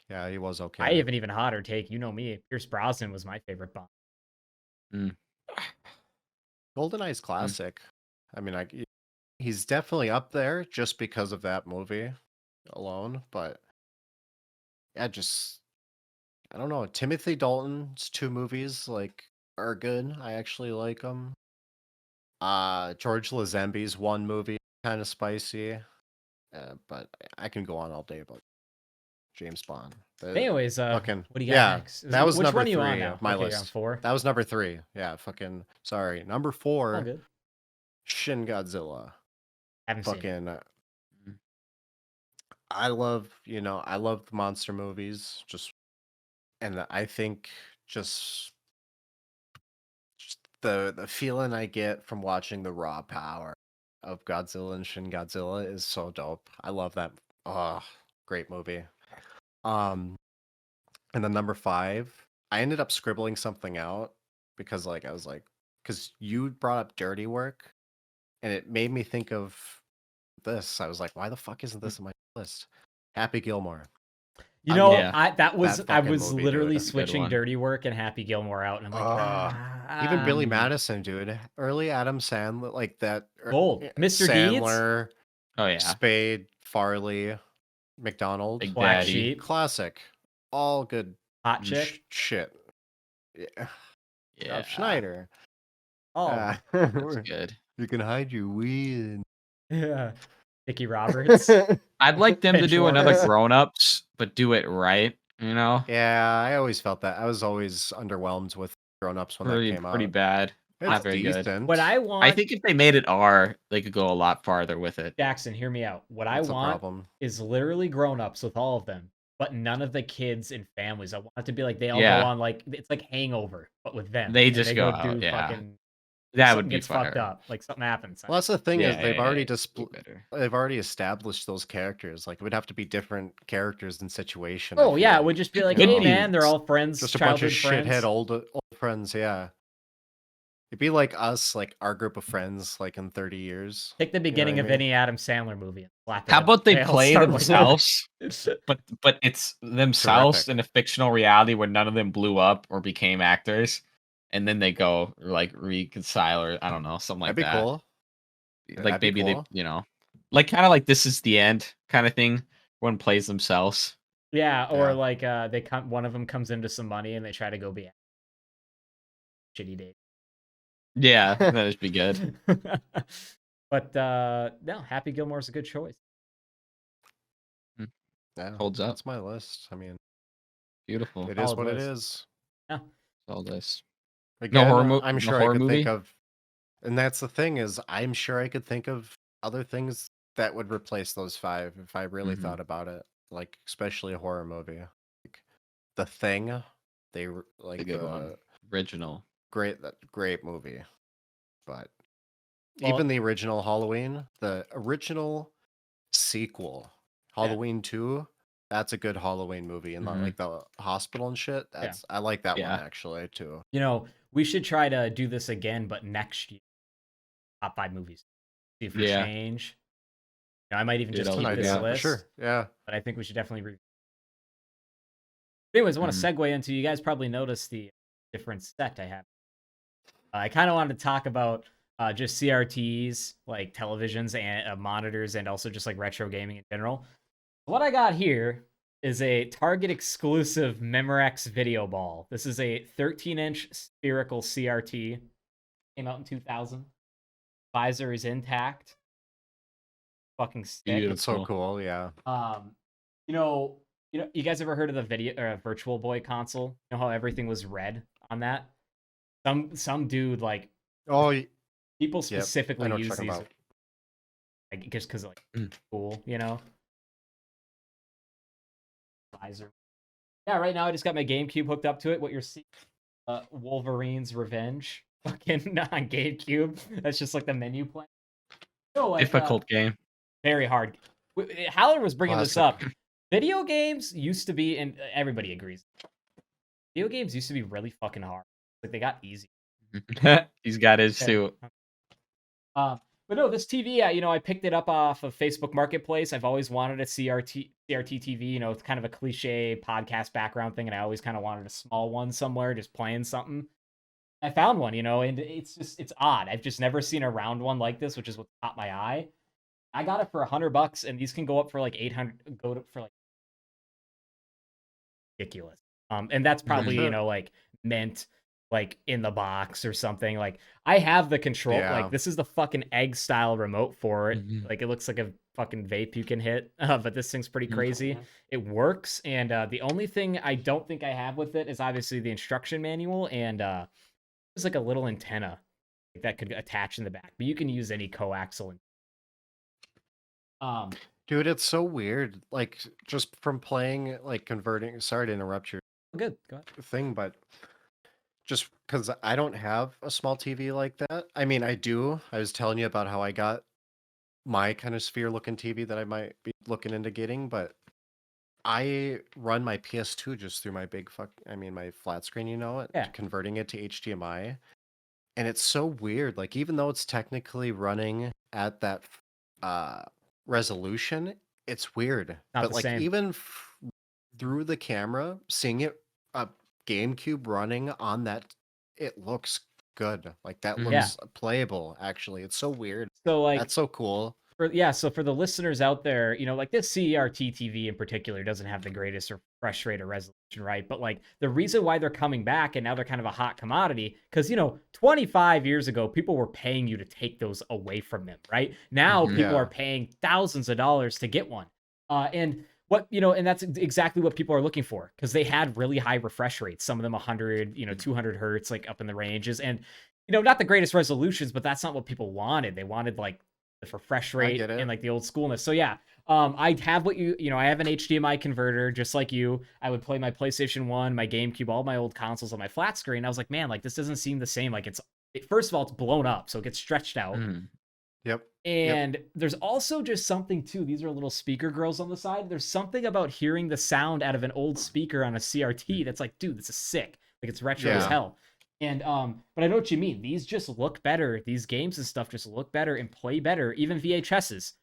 Yeah, he was okay. I have an even hotter take. You know me. Pierce Brosnan was my favorite Bond. GoldenEye's classic. I mean, he's definitely up there just because of that movie alone. But yeah, I don't know. Timothy Dalton's 2 movies are good. I actually like them. George Lazenby's 1 movie kind of spicy. But I can go on all day about James Bond. Anyways, what do you got next? That was Which number one are you 3 on now? of my Okay, list. you're on 4? That was number 3. Yeah, sorry. Number 4. All good. Shin Godzilla. Haven't seen it. I love the monster movies. And I think just the feeling I get from watching the raw power of Godzilla and Shin Godzilla is so dope. I love that. Oh, great movie. And then number 5, I ended up scribbling something out because because you brought up Dirty Work, and it made me think of this. I was like, why the fuck isn't this in my list? Happy Gilmore. You know, yeah. I was movie, literally dude. switching Dirty Work and Happy Gilmore out, and I'm like, even Billy Madison, dude. Early Adam Sandler, like that. Gold. Mr. Sandler, Deeds. Oh yeah. Spade, Farley, McDonald, Big Black Daddy. Sheep. classic. All good Hot Chick. shit. Yeah. Rob Schneider. Oh, That's good. You can hide your weed. yeah. Dickie Roberts. I'd like them to do another Edgewater. Grown Ups, but do it right. You know. Yeah, I always felt that. I was always underwhelmed with Grown Ups when that came out. Pretty bad. Not It's very good. decent. What I I want, think if they made it R, they could go a lot farther with it. Jackson, hear me out. What I That's a want problem. is literally grown-ups with all of them, but none of the kids and families. I want it to be like they all go Yeah. on like it's like Hangover, but with them. They And just they go go out, do yeah. fucking That something would be gets fucked fire. up, like something happens. Well, that's the thing Yeah, is they've yeah, already yeah, way better. they've already established those characters. Like it would have to be different characters and situation. I Oh feel yeah, it like. would just be like, Could hey be. man, they're all friends, Just a bunch of childhood friends. shithead old friends. Yeah. It'd be like us, like our group of friends, like in 30 years. Take the You know beginning what I of mean? any Adam Sandler movie and slap it How in. about they all play start like that. themselves, but it's themselves Terrific. in a fictional reality where none of them blew up or became actors, and then they go like reconcile or I don't know, something like That'd be that. cool. Like That'd be maybe they, cool. like kind of like This Is the End kind of thing. One plays themselves. Yeah, or Yeah. like one of them comes into some money and they try to go be shitty date. Yeah, that'd just be good. But no, Happy Gilmore's a good choice. Yeah, Holds up. that's my list. I mean, Beautiful. it is Solid what it list. is. Yeah. All this. Again, I'm no sure I horror could movie? think of, and that's the thing is, I'm sure I could think of other things that would replace those five if I really Mhm. thought about it. Like especially a horror movie, like The Thing. They were A like good one. Original. great movie, but Well- even the original Halloween, the original sequel, Halloween 2. That's a good Halloween movie, and Mhm. like the hospital and shit. I like that one Yeah. actually too. You know, we should try to do this again, but next year. Top 5 movies. See if we Yeah. change. You know, I might even Dude, just that keep would be this good. For list. sure. Yeah. But I think we should definitely Anyways, I want to Mhm. segue into, you guys probably noticed the different set I have. I kind of wanted to talk about just CRTs, like televisions and monitors, and also just like retro gaming in general. What I got here is a Target exclusive Memorex video ball. This is a 13-inch spherical CRT. Came out in 2000. Visor is intact. Fucking sick. It's so Beautiful. cool. Yeah. You know, you guys ever heard of the Virtual Boy console? You know how everything was red on that? Some dude like Oh, people yep. I specifically know what you're use talking these about. like just because like cool, Visor. Yeah, right now I just got my GameCube hooked up to it. What you're seeing, Wolverine's Revenge, fucking on GameCube. That's just like the menu play. No, like Difficult game. very hard. Haller was bringing this up. Classic. Video games used to be, and everybody agrees, video games used to be really fucking hard. Like they got easy. He's got his Okay. too. But no, this TV, I picked it up off of Facebook Marketplace. I've always wanted a CRT TV. It's kind of a cliche podcast background thing, and I always kind of wanted a small one somewhere, just playing something. I found one, and it's odd. I've just never seen a round one like this, which is what caught my eye. I got it for $100, and these can go up for like 800. Go up for like ridiculous. And that's probably like meant like in the box or something. Like I have the control. Yeah. Like this is the fucking egg style remote for it. Mhm. Like it looks like a fucking vape you can hit. But this thing's pretty crazy. It works, and the only thing I don't think I have with it is obviously the instruction manual, and there's like a little antenna that could attach in the back. But you can use any coaxial. Dude, it's so weird. Like just from playing, like converting. Sorry to interrupt your Good. Go ahead. thing, but just because I don't have a small TV like that. I mean, I do. I was telling you about how I got my kind of sphere looking TV that I might be looking into getting, but I run my PS2 just through my my flat screen, Yeah. converting it to HDMI. And it's so weird. Like, even though it's technically running at that resolution, it's weird. Not But the like, same. even through the camera, seeing it, GameCube running on that, it looks good. Like, that Mhm. looks playable, actually. It's so weird. So like That's so cool. So for the listeners out there, like this CRT TV in particular doesn't have the greatest refresh rate or resolution, right? But like the reason why they're coming back and now they're kind of a hot commodity, because 25 years ago, people were paying you to take those away from them, right? Now Mhm. people Yeah. are paying thousands of dollars to get one. And that's exactly what people are looking for, because they had really high refresh rates, some of them 100, 200 hertz, like up in the ranges. And not the greatest resolutions, but that's not what people wanted. They wanted like the refresh rate and like the old schoolness. So yeah, I have what I have an HDMI converter just like you. I would play my PlayStation 1, my GameCube, all my old consoles on my flat screen. I was like, man, like this doesn't seem the same. Like first of all, it's blown up, so it gets stretched out. Yep. And there's also just something too. These are little speaker grills on the side. There's something about hearing the sound out of an old speaker on a CRT that's like, dude, this is sick. Like it's retro as hell. And but I know what you mean. These just look better. These games and stuff just look better and play better. Even VHSs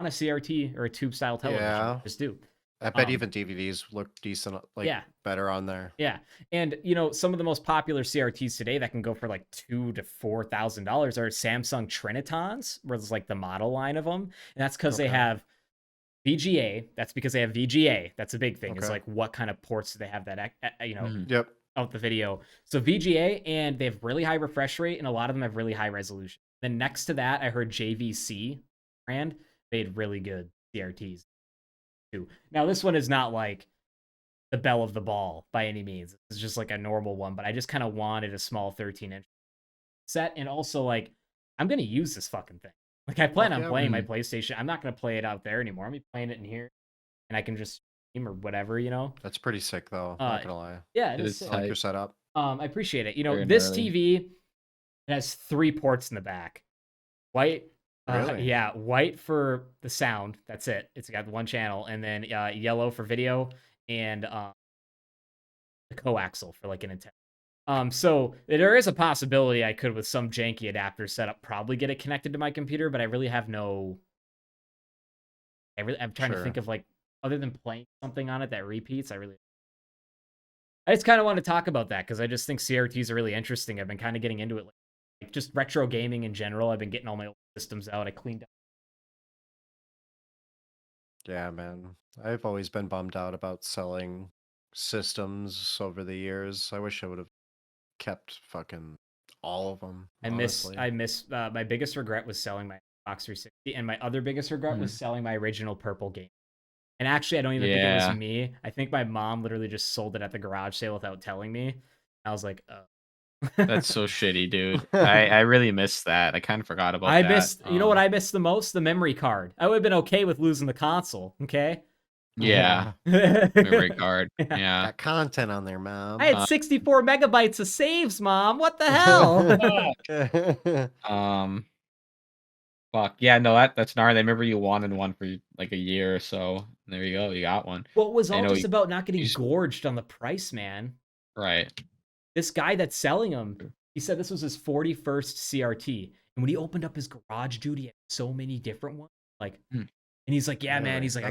on a CRT or a tube style television just do. I bet even DVDs look decent, like better on there. Yeah, and some of the most popular CRTs today that can go for like $2,000 to $4,000 are Samsung Trinitons, where there's like the model line of them, and that's because they have VGA. That's because they have VGA. That's a big thing. It's like what kind of ports do they have that out the video? So VGA, and they have really high refresh rate, and a lot of them have really high resolution. Then next to that, I heard JVC brand made really good CRTs too. Now this one is not like the bell of the ball by any means. It's just like a normal one, but I just kind of wanted a small 13-inch set, and also like I'm gonna use this fucking thing. Like I plan on playing my PlayStation. I'm not gonna play it out there anymore. I'm gonna be playing it in here, and I can just stream or whatever. That's pretty sick though. Not gonna lie. Yeah, it is sick. I like your setup. I appreciate it. This TV, it has 3 ports in the back. White. Really? White for the sound. That's it. It's got 1 channel, and then yellow for video, and the coaxial for like an antenna. So there is a possibility I could, with some janky adapter setup, probably get it connected to my computer, but I really have no. I'm trying to think of like, other than playing something on it that repeats. I just kind of want to talk about that because I just think CRTs are really interesting. I've been kind of getting into it, like just retro gaming in general. I've been getting all my old systems out. I cleaned up. Yeah, man. I've always been bummed out about selling systems over the years. I wish I would have kept fucking all of them. I miss my biggest regret was selling my Xbox 360, and my other biggest regret was selling my original purple game. And actually, I don't even think it was me. I think my mom literally just sold it at the garage sale without telling me. I was like, oh. That's so shitty, dude. I really missed that. I kind of forgot about that. You know what I missed the most? The memory card. I would have been okay with losing the console. Okay. Yeah. Memory card. Yeah. Got content on there, Mom. I had 64 megabytes of saves, Mom. What the hell? Fuck. Yeah, no, that's gnarly. I remember you wanted one for like a year or so. There you go. You got one. Well, it was all just about not getting gorged on the price, man. Right. This guy that's selling them, he said this was his 41st CRT. And when he opened up his garage, dude, he had so many different ones. Like, and he's like, yeah, man. He's like,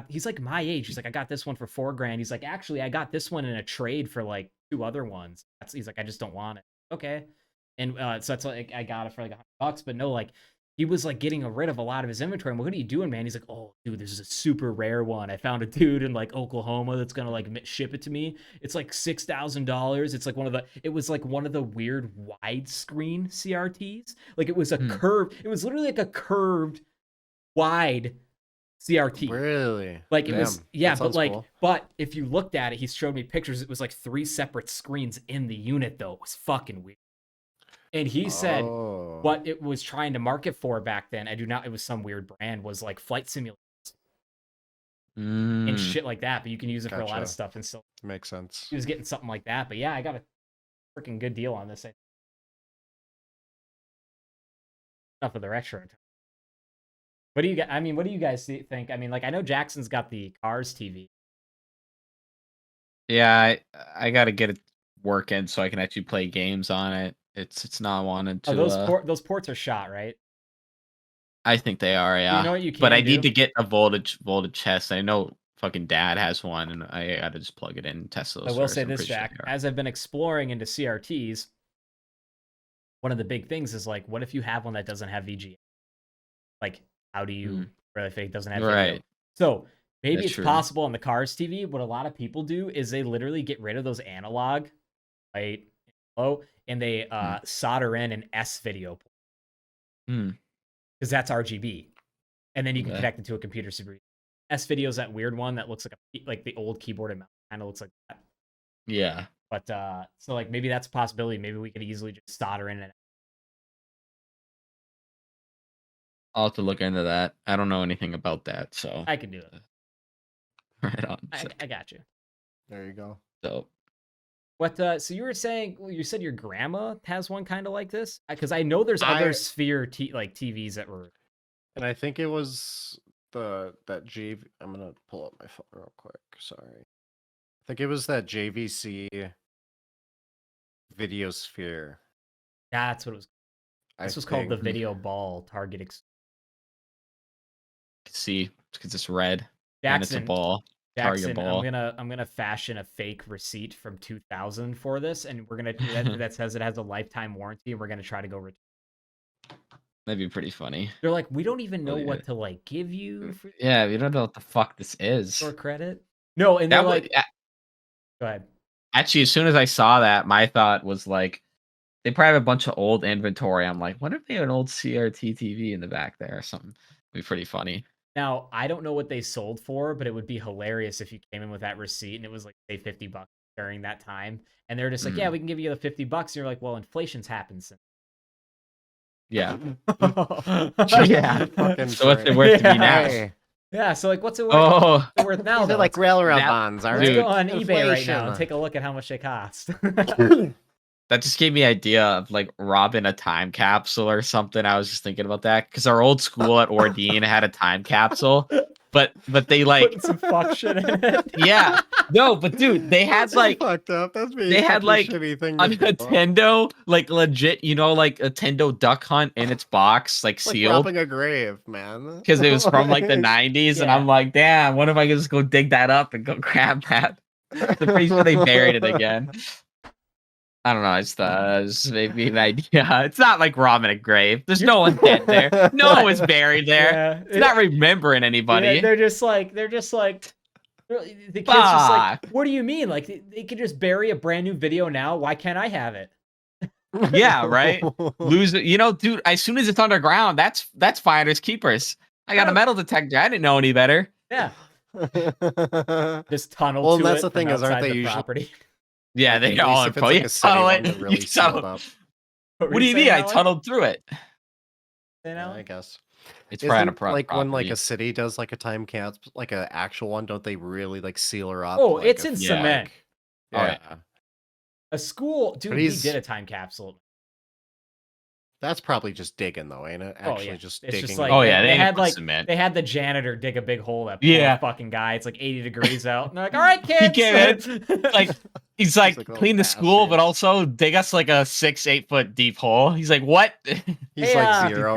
he's like my age. He's like, I got this one for $4,000. He's like, actually, I got this one in a trade for like 2 other ones. He's like, I just don't want it. Okay. And so that's like, I got it for like $100, but no, like, he was like getting rid of a lot of his inventory. And what are you doing, man? He's like, oh, dude, this is a super rare one. I found a dude in like Oklahoma that's gonna like ship it to me. It's like $6,000. It's like it was like one of the weird widescreen CRTs. Like it was a curved. It was literally like a curved, wide CRT. Really? Like it was, yeah. But like, cool. But if you looked at it, he showed me pictures. It was like 3 separate screens in the unit, though. It was fucking weird. And he said what it was trying to market for back then, it was some weird brand, was like flight simulators and shit like that. But you can use it for a lot of stuff and still. Makes sense. He was getting something like that. But yeah, I got a freaking good deal on this. Enough of the retro. What do you guys, what do you guys think? I mean, like, I know Jackson's got the Cars TV. Yeah, I got to get it working so I can actually play games on it. It's not wanted to. Those ports are shot, right? I think they are, yeah. You know what you can But I need to get a voltage test. I know fucking Dad has one, and I got to just plug it in and test those. I will say this, Jack. As I've been exploring into CRTs, one of the big things is like, what if you have one that doesn't have VGA? Like, how do you really think it doesn't have video? So maybe it's possible on the Cars TV. What a lot of people do is they literally get rid of those analog, right? And they solder in an S video port because that's RGB, and then you can connect it to a computer super. S video is that weird one that looks like the old keyboard and mouse, kind of looks like that. Yeah, But so like maybe that's a possibility. Maybe we could easily just solder in and I'll have to look into that. I don't know anything about that, so I can do it. right on. I got you. There you go. So What so you were saying you said your grandma has one kind of like this? Because I know there's other sphere like TVs that were And I think it was that JV. I'm gonna pull up my phone real quick. Sorry. I think it was that JVC Video Sphere. that's what it was. This was called the Video Ball Target see, because it's red Jackson, and it's a ball. Jackson, Target ball. I'm gonna fashion a fake receipt from 2000 for this, and we're gonna that says it has a lifetime warranty, and we're gonna try to go return. That'd be pretty funny. They're like, we don't even know what to like give you. For yeah, we don't know what the fuck this is. For credit. No, and they're like, go ahead. Actually, as soon as I saw that, my thought was like, they probably have a bunch of old inventory. I'm like, what if they have an old CRT TV in the back there or something? It'd be pretty funny. Now, I don't know what they sold for, but it would be hilarious if you came in with that receipt and it was like, say, $50 during that time. And they're just like, yeah, we can give you the $50. And you're like, well, inflation's happened since. Yeah. yeah. So what's it worth to me now? Yeah, so like, what's it worth? What's it worth now? They're like railroad bonds, all right? Let's go on eBay right now and take a look at how much they cost. That just gave me an idea of like robbing a time capsule or something. I was just thinking about that because our old school at Ordine had a time capsule, but they like putting some fuck shit in it. Yeah, no, but dude, they had like fucked up. That's they had like a Nintendo, like legit, you know, like a Nintendo Duck Hunt in its box, like sealed. Robbing a grave, man. Because it was from like the 90s, and I'm like, damn, what if I could just go dig that up and go grab that? I'm pretty sure they buried it again. I don't know. I just thought it was maybe an idea. It's not like robbing a grave. There's no one dead there. No one was buried there. Yeah, it's not remembering anybody. Yeah, they're just like the kid's just like, what do you mean? Like they could just bury a brand new video now. Why can't I have it? Yeah, right. Lose it. You know, dude. As soon as it's underground, that's finders keepers. I got a metal detector. I didn't know any better. Yeah. Just tunnel. Well, to that's it the thing is, aren't they usually? Property? Yeah, they all tunnel it. Really what do you mean? I tunneled through it. Yeah, I guess it's right on like when like a city does like a time capsule, like an actual one. Don't they really like seal her up? Oh, like it's in cement. Yeah. A school, dude. We did a time capsule. That's probably just digging though, ain't it? Actually, just digging. Just like, they had like cement. They had the janitor dig a big hole that poor fucking guy. It's like 80 degrees out. And they're like, all right, kids. He's like clean the school, but also dig us like a 6-8 foot deep hole. He's like, what? He's like Zero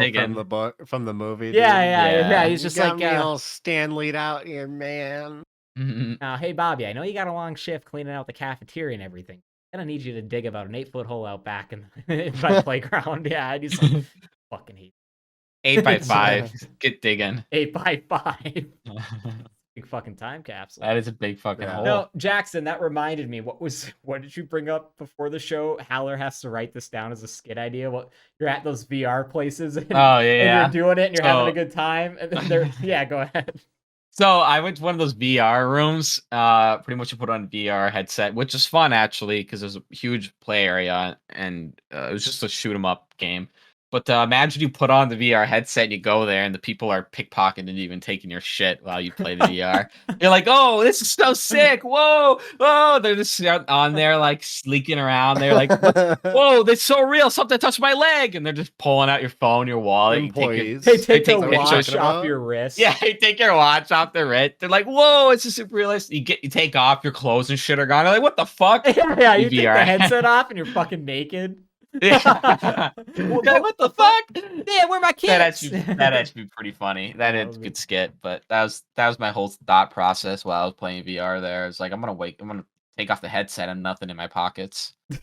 from the movie. Yeah. He's just like all Stanley'd out here, man. Now, hey Bobby, I know you got a long shift cleaning out the cafeteria and everything. I need you to dig about an 8-foot hole out back in the playground. Yeah, I just like, fucking hate 8x5. Get digging. 8x5. Big fucking time capsule. That is a big fucking hole. No, Jackson, that reminded me. What did you bring up before the show? Haller has to write this down as a skit idea. What you're at those VR places and, and you're doing it and you're having a good time. And then yeah, go ahead. So I went to one of those VR rooms. Pretty much you put on a VR headset, which is fun actually because there's a huge play area and it was just a shoot 'em up game. But imagine you put on the VR headset and you go there and the people are pickpocketing and even taking your shit while you play the VR. You're like, oh, this is so sick. Whoa. Oh, they're just on there like sleeking around. They're like, whoa, that's so real. Something touched my leg. And they're just pulling out your phone, your wallet. Employees. They take the watch off your wrist. Yeah, you take your watch off the wrist. They're like, whoa, it's just super realistic. You take off your clothes and shit are gone. They're like, what the fuck? Yeah, you take the headset off and you're fucking naked. Yeah. What the fuck? Yeah, where are my kids? That actually be pretty funny. That is a good skit, but that was my whole thought process while I was playing VR there. It's like I'm gonna take off the headset and nothing in my pockets. Do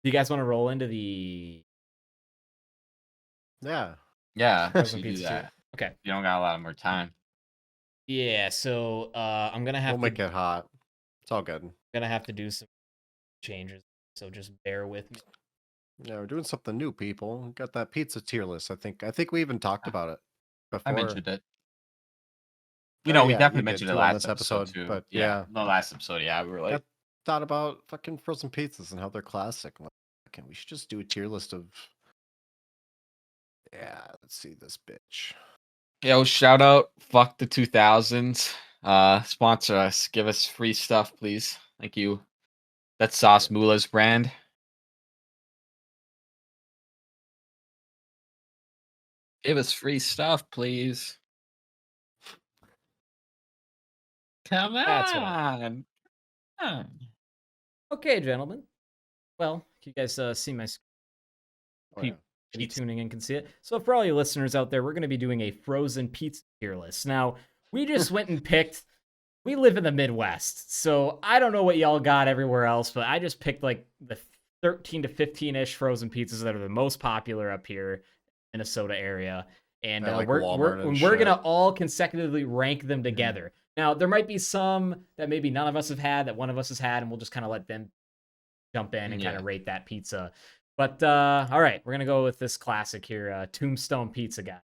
you guys want to roll into the Yeah, let's do that. Okay. You don't got a lot more time. Yeah, so I'm gonna have we'll make it hot. It's all good. I'm gonna have to do some changes, so just bear with me. Yeah, we're doing something new, people. We got that pizza tier list. I think we even talked about it before. I mentioned it. we Oh, we yeah, definitely you did mentioned it too on last this episode episode, too. but Yeah, yeah. the last episode. Yeah, we were I like, thought about fucking frozen pizzas and how they're classic. I'm like, fucking, we should just do a tier list of. Yeah, let's see this bitch. yo, shout out, fuck the 2000s. Sponsor us, give us free stuff, please. Thank you. That's Sauce Moolah's brand. Give us free stuff, please. Come That's what on. Come on. Okay, gentlemen. Well, you guys see my Oh, yeah. people maybe tuning in can see it. So for all you listeners out there, we're going to be doing a frozen pizza tier list. Now, we just went and picked. We live in the Midwest, so I don't know what y'all got everywhere else, but I just picked like the 13 to 15-ish frozen pizzas that are the most popular up here, Minnesota area, and At, like, we're Walmart and we're gonna shit. all consecutively rank them together. Now, there might be some that maybe none of us have had that one of us has had, and we'll just kind of let them jump in and kind of rate that pizza. But all right, we're gonna go with this classic here, Tombstone Pizza guy.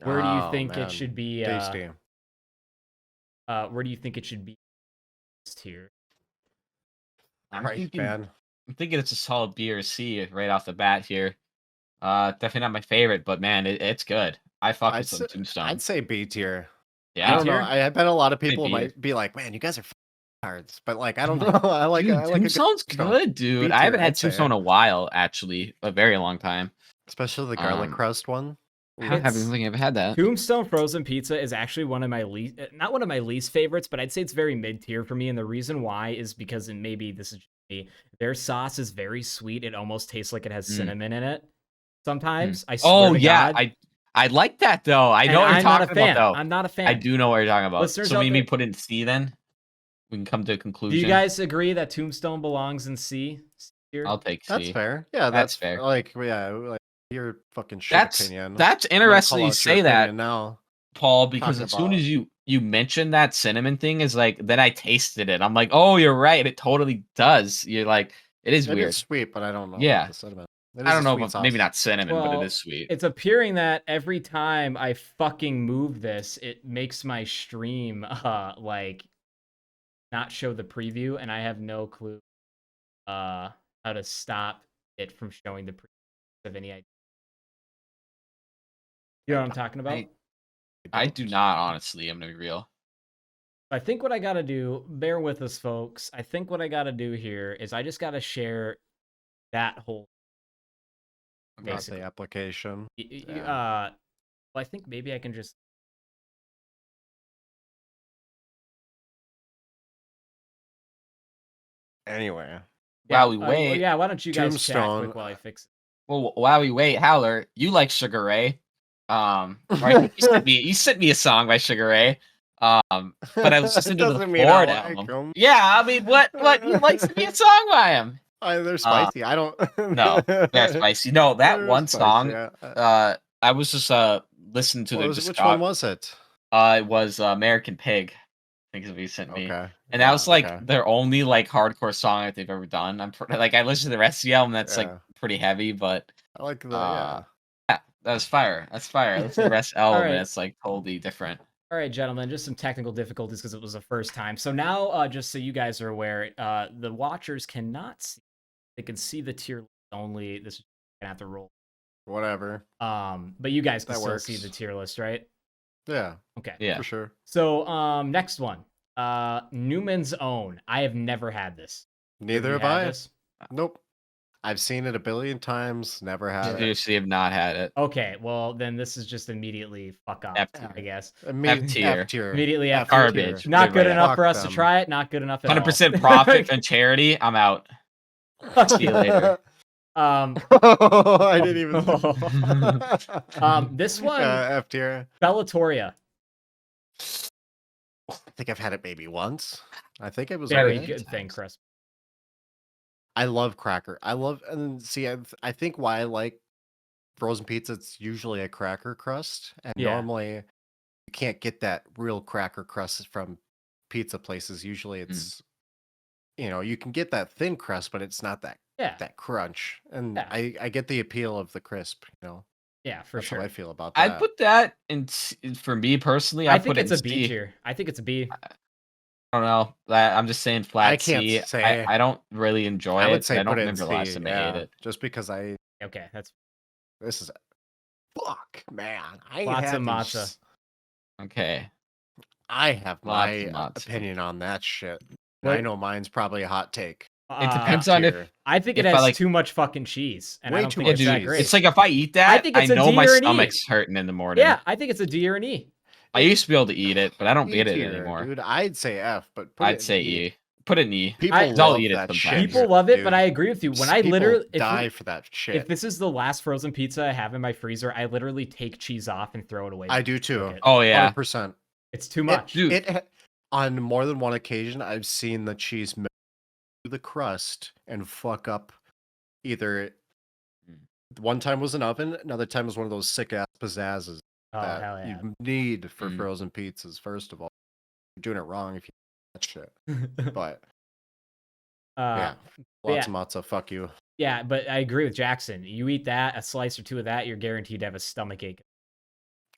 Where do you think it should be? Tasty. Where do you think it should be here? I'm Right, thinking, man. I'm thinking it's a solid B or C right off the bat here. Definitely not my favorite, but man, it's good. I fuck with some Tombstone. I'd say B tier. Yeah, I don't know. tier? I bet a lot of Say people B. might be like, "Man, you guys are cards," but like, I don't know. I like Dude, I like a good Tombstone's Tombstone. good, dude. B I tier, haven't had I'd say. Tombstone in a while, actually, a very long time. Especially the garlic Um, crust one. I haven't think I've had that. Tombstone frozen pizza is actually one of my least, not one of my least favorites, but I'd say it's very mid tier for me. And the reason why is because, and maybe this is just me, their sauce is very sweet. It almost tastes like it has cinnamon in it. Sometimes I swear Oh to yeah, God. I like that though. I And know what you're I'm not a talking fan. about though. I'm not a fan. I do know what you're talking about. Listeners So out maybe there- put it in C then. We can come to a conclusion. Do you guys agree that Tombstone belongs in C tier? I'll take C. That's fair. Yeah, That's that's fair. Like, yeah, like your fucking shit opinion. That's I'm gonna interesting call you out your say that, opinion now. Paul, because Talking as soon about- as you mentioned that cinnamon thing, is like then I tasted it. I'm like, oh, you're right. It totally does. You're like, it is It weird. is sweet, but I don't know. Yeah. About the cinnamon. It I is don't a know sweet about maybe sauce. not cinnamon, but Well, it is sweet. It's appearing that every time I fucking move this, it makes my stream like not show the preview, and I have no clue how to stop it from showing the preview of any idea. You know what I'm talking about? I do not, honestly. I'm gonna be real. I think what I gotta do, bear with us, folks. I think what I gotta do here is I just gotta share that whole Not basically. the application. Well, I think maybe I can just. Anyway. While we wait, yeah, why don't you guys chat Tombstone. quick while I fix it? well, while we wait, Howler, you like Sugar Ray. Right? you sent me a song by Sugar Ray. But I was listening to the Doesn't mean I Ford like album. 'em. Yeah, I mean, what you like sent me a song by him? They're spicy. I don't. No, they're spicy. No, that They're one spicy, song. yeah. I was just listening to Which one was it? It was American Pig. I think is what you sent me. Okay. And that was like okay. their only like hardcore song that they've ever done. Like I listened to the rest of the album. That's like Yeah. pretty heavy, but I like the yeah, that was fire. That's fire. That's the rest of the album, Alright. and it's like totally different. All right, gentlemen, just some technical difficulties because it was the first time. So now, just so you guys are aware, the watchers cannot see. They can see the tier list only. This is gonna have to roll. whatever. But you guys can That still see works. the tier list, right? Yeah, Okay. Yeah. for sure. So, next one. Newman's Own. I have never had this. Neither You have had I. this? Nope. I've seen it a billion times. Never had it. Seriously, have not had it. Okay, well then this is just immediately fuck off, F I guess. F tier. tier. Immediately F Garbage. Not good Yeah. enough for Fuck us to them. try it. Not good enough at all. 100% profit and charity. I'm out. See you later. I didn't even. This one, F tier. Bellatoria. I think I've had it maybe once. I think it was Very okay. good thing, Chris. I love cracker. And see, I think why I like frozen pizza, it's usually a cracker crust. And Yeah. normally you can't get that real cracker crust from pizza places. Usually it's, you can get that thin crust, but it's not that Yeah. that crunch. And Yeah. I get the appeal of the crisp, Yeah, for That's sure. how I feel about that. I'd put that in. For me personally, I I'd think put it it's in a B C. tier. I think it's a B. I don't know. I'm just saying flat I can't C. say. I don't really enjoy I would it, say but I put don't it in never C. estimate it. Just because Okay, that's this is fuck, man. I lots of had matzo. these. Okay. I have Lots of my matzo. opinion on that shit. What- I know mine's probably a hot take. It depends F on if tier. I think it if I has like- too much fucking cheese, and I Way don't too think much it's that cheese. great. It's like if I eat that, think I it's a know D my or an E. stomach's hurting in the morning. Yeah, I think it's a D or an E. I used to be able to eat it, but I don't E get it tier, anymore. dude. I'd say F, but put it I'd in say E. Put it in E. People I- love I'll eat it that sometimes. shit. People love it, dude. but I agree with you. When I People literally die for that shit. if this is the last frozen pizza I have in my freezer, I literally take cheese off and throw it away. I do too. Oh yeah. 100%. It's too much. Dude. On more than one occasion, I've seen the cheese melt through the crust and fuck up either. One time was an oven, another time was one of those sick ass pizzazzes Oh that hell yeah. you need for frozen pizzas. First of all, you're doing it wrong if you do that shit. But yeah, lots of matzo. Fuck you. Yeah, but I agree with Jackson. You eat that, a slice or two of that, you're guaranteed to have a stomach ache.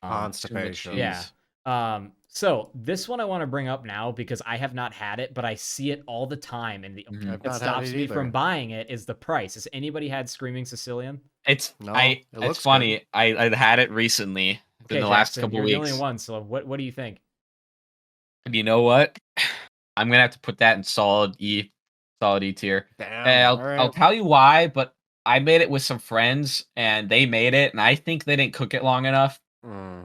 Constipation. Yeah. So this one I want to bring up now because I have not had it, but I see it all the time, and what stops me from buying it is the price. Has anybody had Screaming Sicilian? It's funny. Good. I had it recently in the last couple you're weeks. the only one. So what do you think? And you know what? I'm gonna have to put that in solid E tier. Damn, I'll tell you why, but I made it with some friends and they made it, and I think they didn't cook it long enough.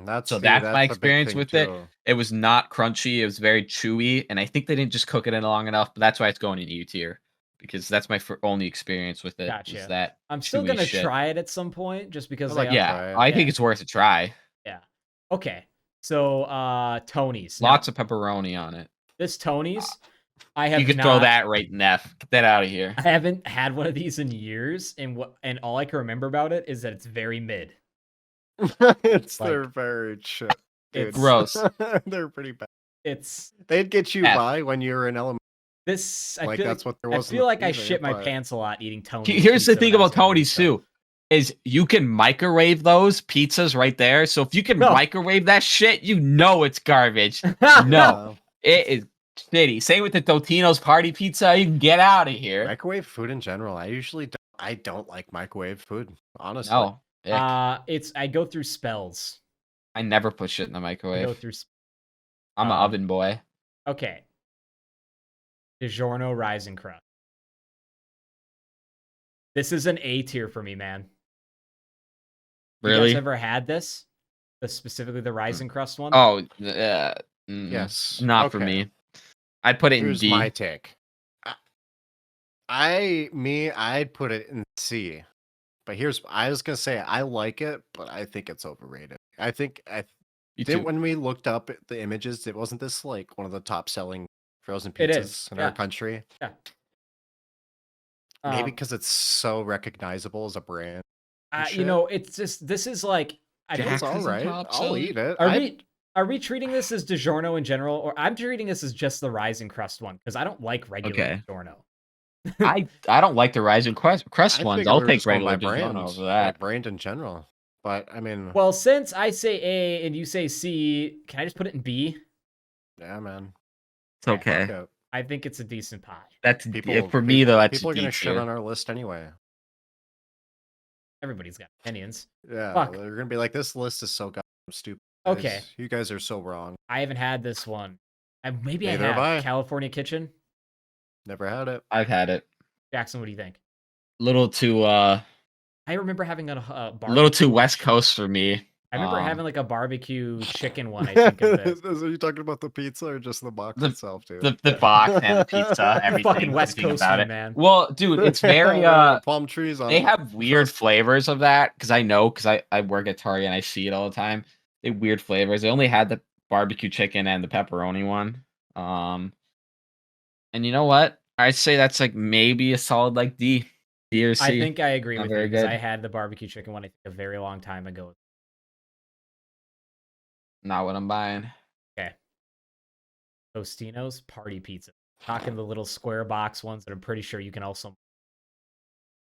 That's my experience with it. It was not crunchy. It was very chewy, and I think they didn't just cook it in long enough. But that's why it's going in E tier, because that's my only experience with it. Gotcha. That I'm still chewy gonna shit. try it at some point, just because. I think it's worth a try. Yeah. Okay. So Tony's. Lots of pepperoni on it. This Tony's, I have. You could throw that right in F. Get that out of here. I haven't had one of these in years, and all I can remember about it is that it's very mid. They're very shit. It's gross. They're pretty bad. They'd get you by when you were in elementary. That's what there was. I feel like I shit my pants a lot eating Tony's. Here's the thing about Tony's too, is you can microwave those pizzas right there. So if you can microwave that shit, you know it's garbage. No, it is shitty. Same with the Totino's party pizza. You can get out of here. Microwave food in general, I don't like microwave food, honestly. No. I go through spells. I never put shit in the microwave. I go through. I'm an oven boy. Okay. DiGiorno Rising Crust. This is an A tier for me, man. Really? You guys ever had this? Specifically the Rising Crust one? Oh, yes. Not for me. I'd put it in D. Here's my take. I'd put it in C. But I was gonna say I like it, but I think it's overrated. When we looked up the images, it wasn't this like one of the top selling frozen pizzas in our country. Yeah. Maybe because it's so recognizable as a brand. It's just this is like it's all right. I'll eat it. Are we treating this as DiGiorno in general, or I'm treating this as just the Rising Crust one because I don't like regular DiGiorno. I don't like the Rising Crust ones. I'll take regular DiGiorno over that. Like brand in general. But I mean, well, since I say A and you say C, can I just put it in B? Yeah, man. It's okay. I think it's a decent pie. That's for me though. That's people are gonna shit on our list anyway. Everybody's got opinions. Yeah, they're gonna be like, this list is so goddamn stupid. Okay, you guys are so wrong. I haven't had this one. Maybe I have. California Kitchen. Never had it. I've had it. Jackson, what do you think? Little too. I remember having a little too West Coast for me. I remember having like a barbecue chicken one. I think of this. Are you talking about the pizza or just the box itself, dude? The box and the pizza, everything. Fucking West Coast about it, man. Well, dude, it's very palm trees. They have weird flavors of that because I work at Target and I see it all the time. They have weird flavors. They only had the barbecue chicken and the pepperoni one. And you know what? I'd say that's like maybe a solid like D or C. I think I agree with you because good. I had the barbecue chicken one I think a very long time ago. Not what I'm buying. Okay. Tostino's party pizza. Talking the little square box ones that I'm pretty sure you can also.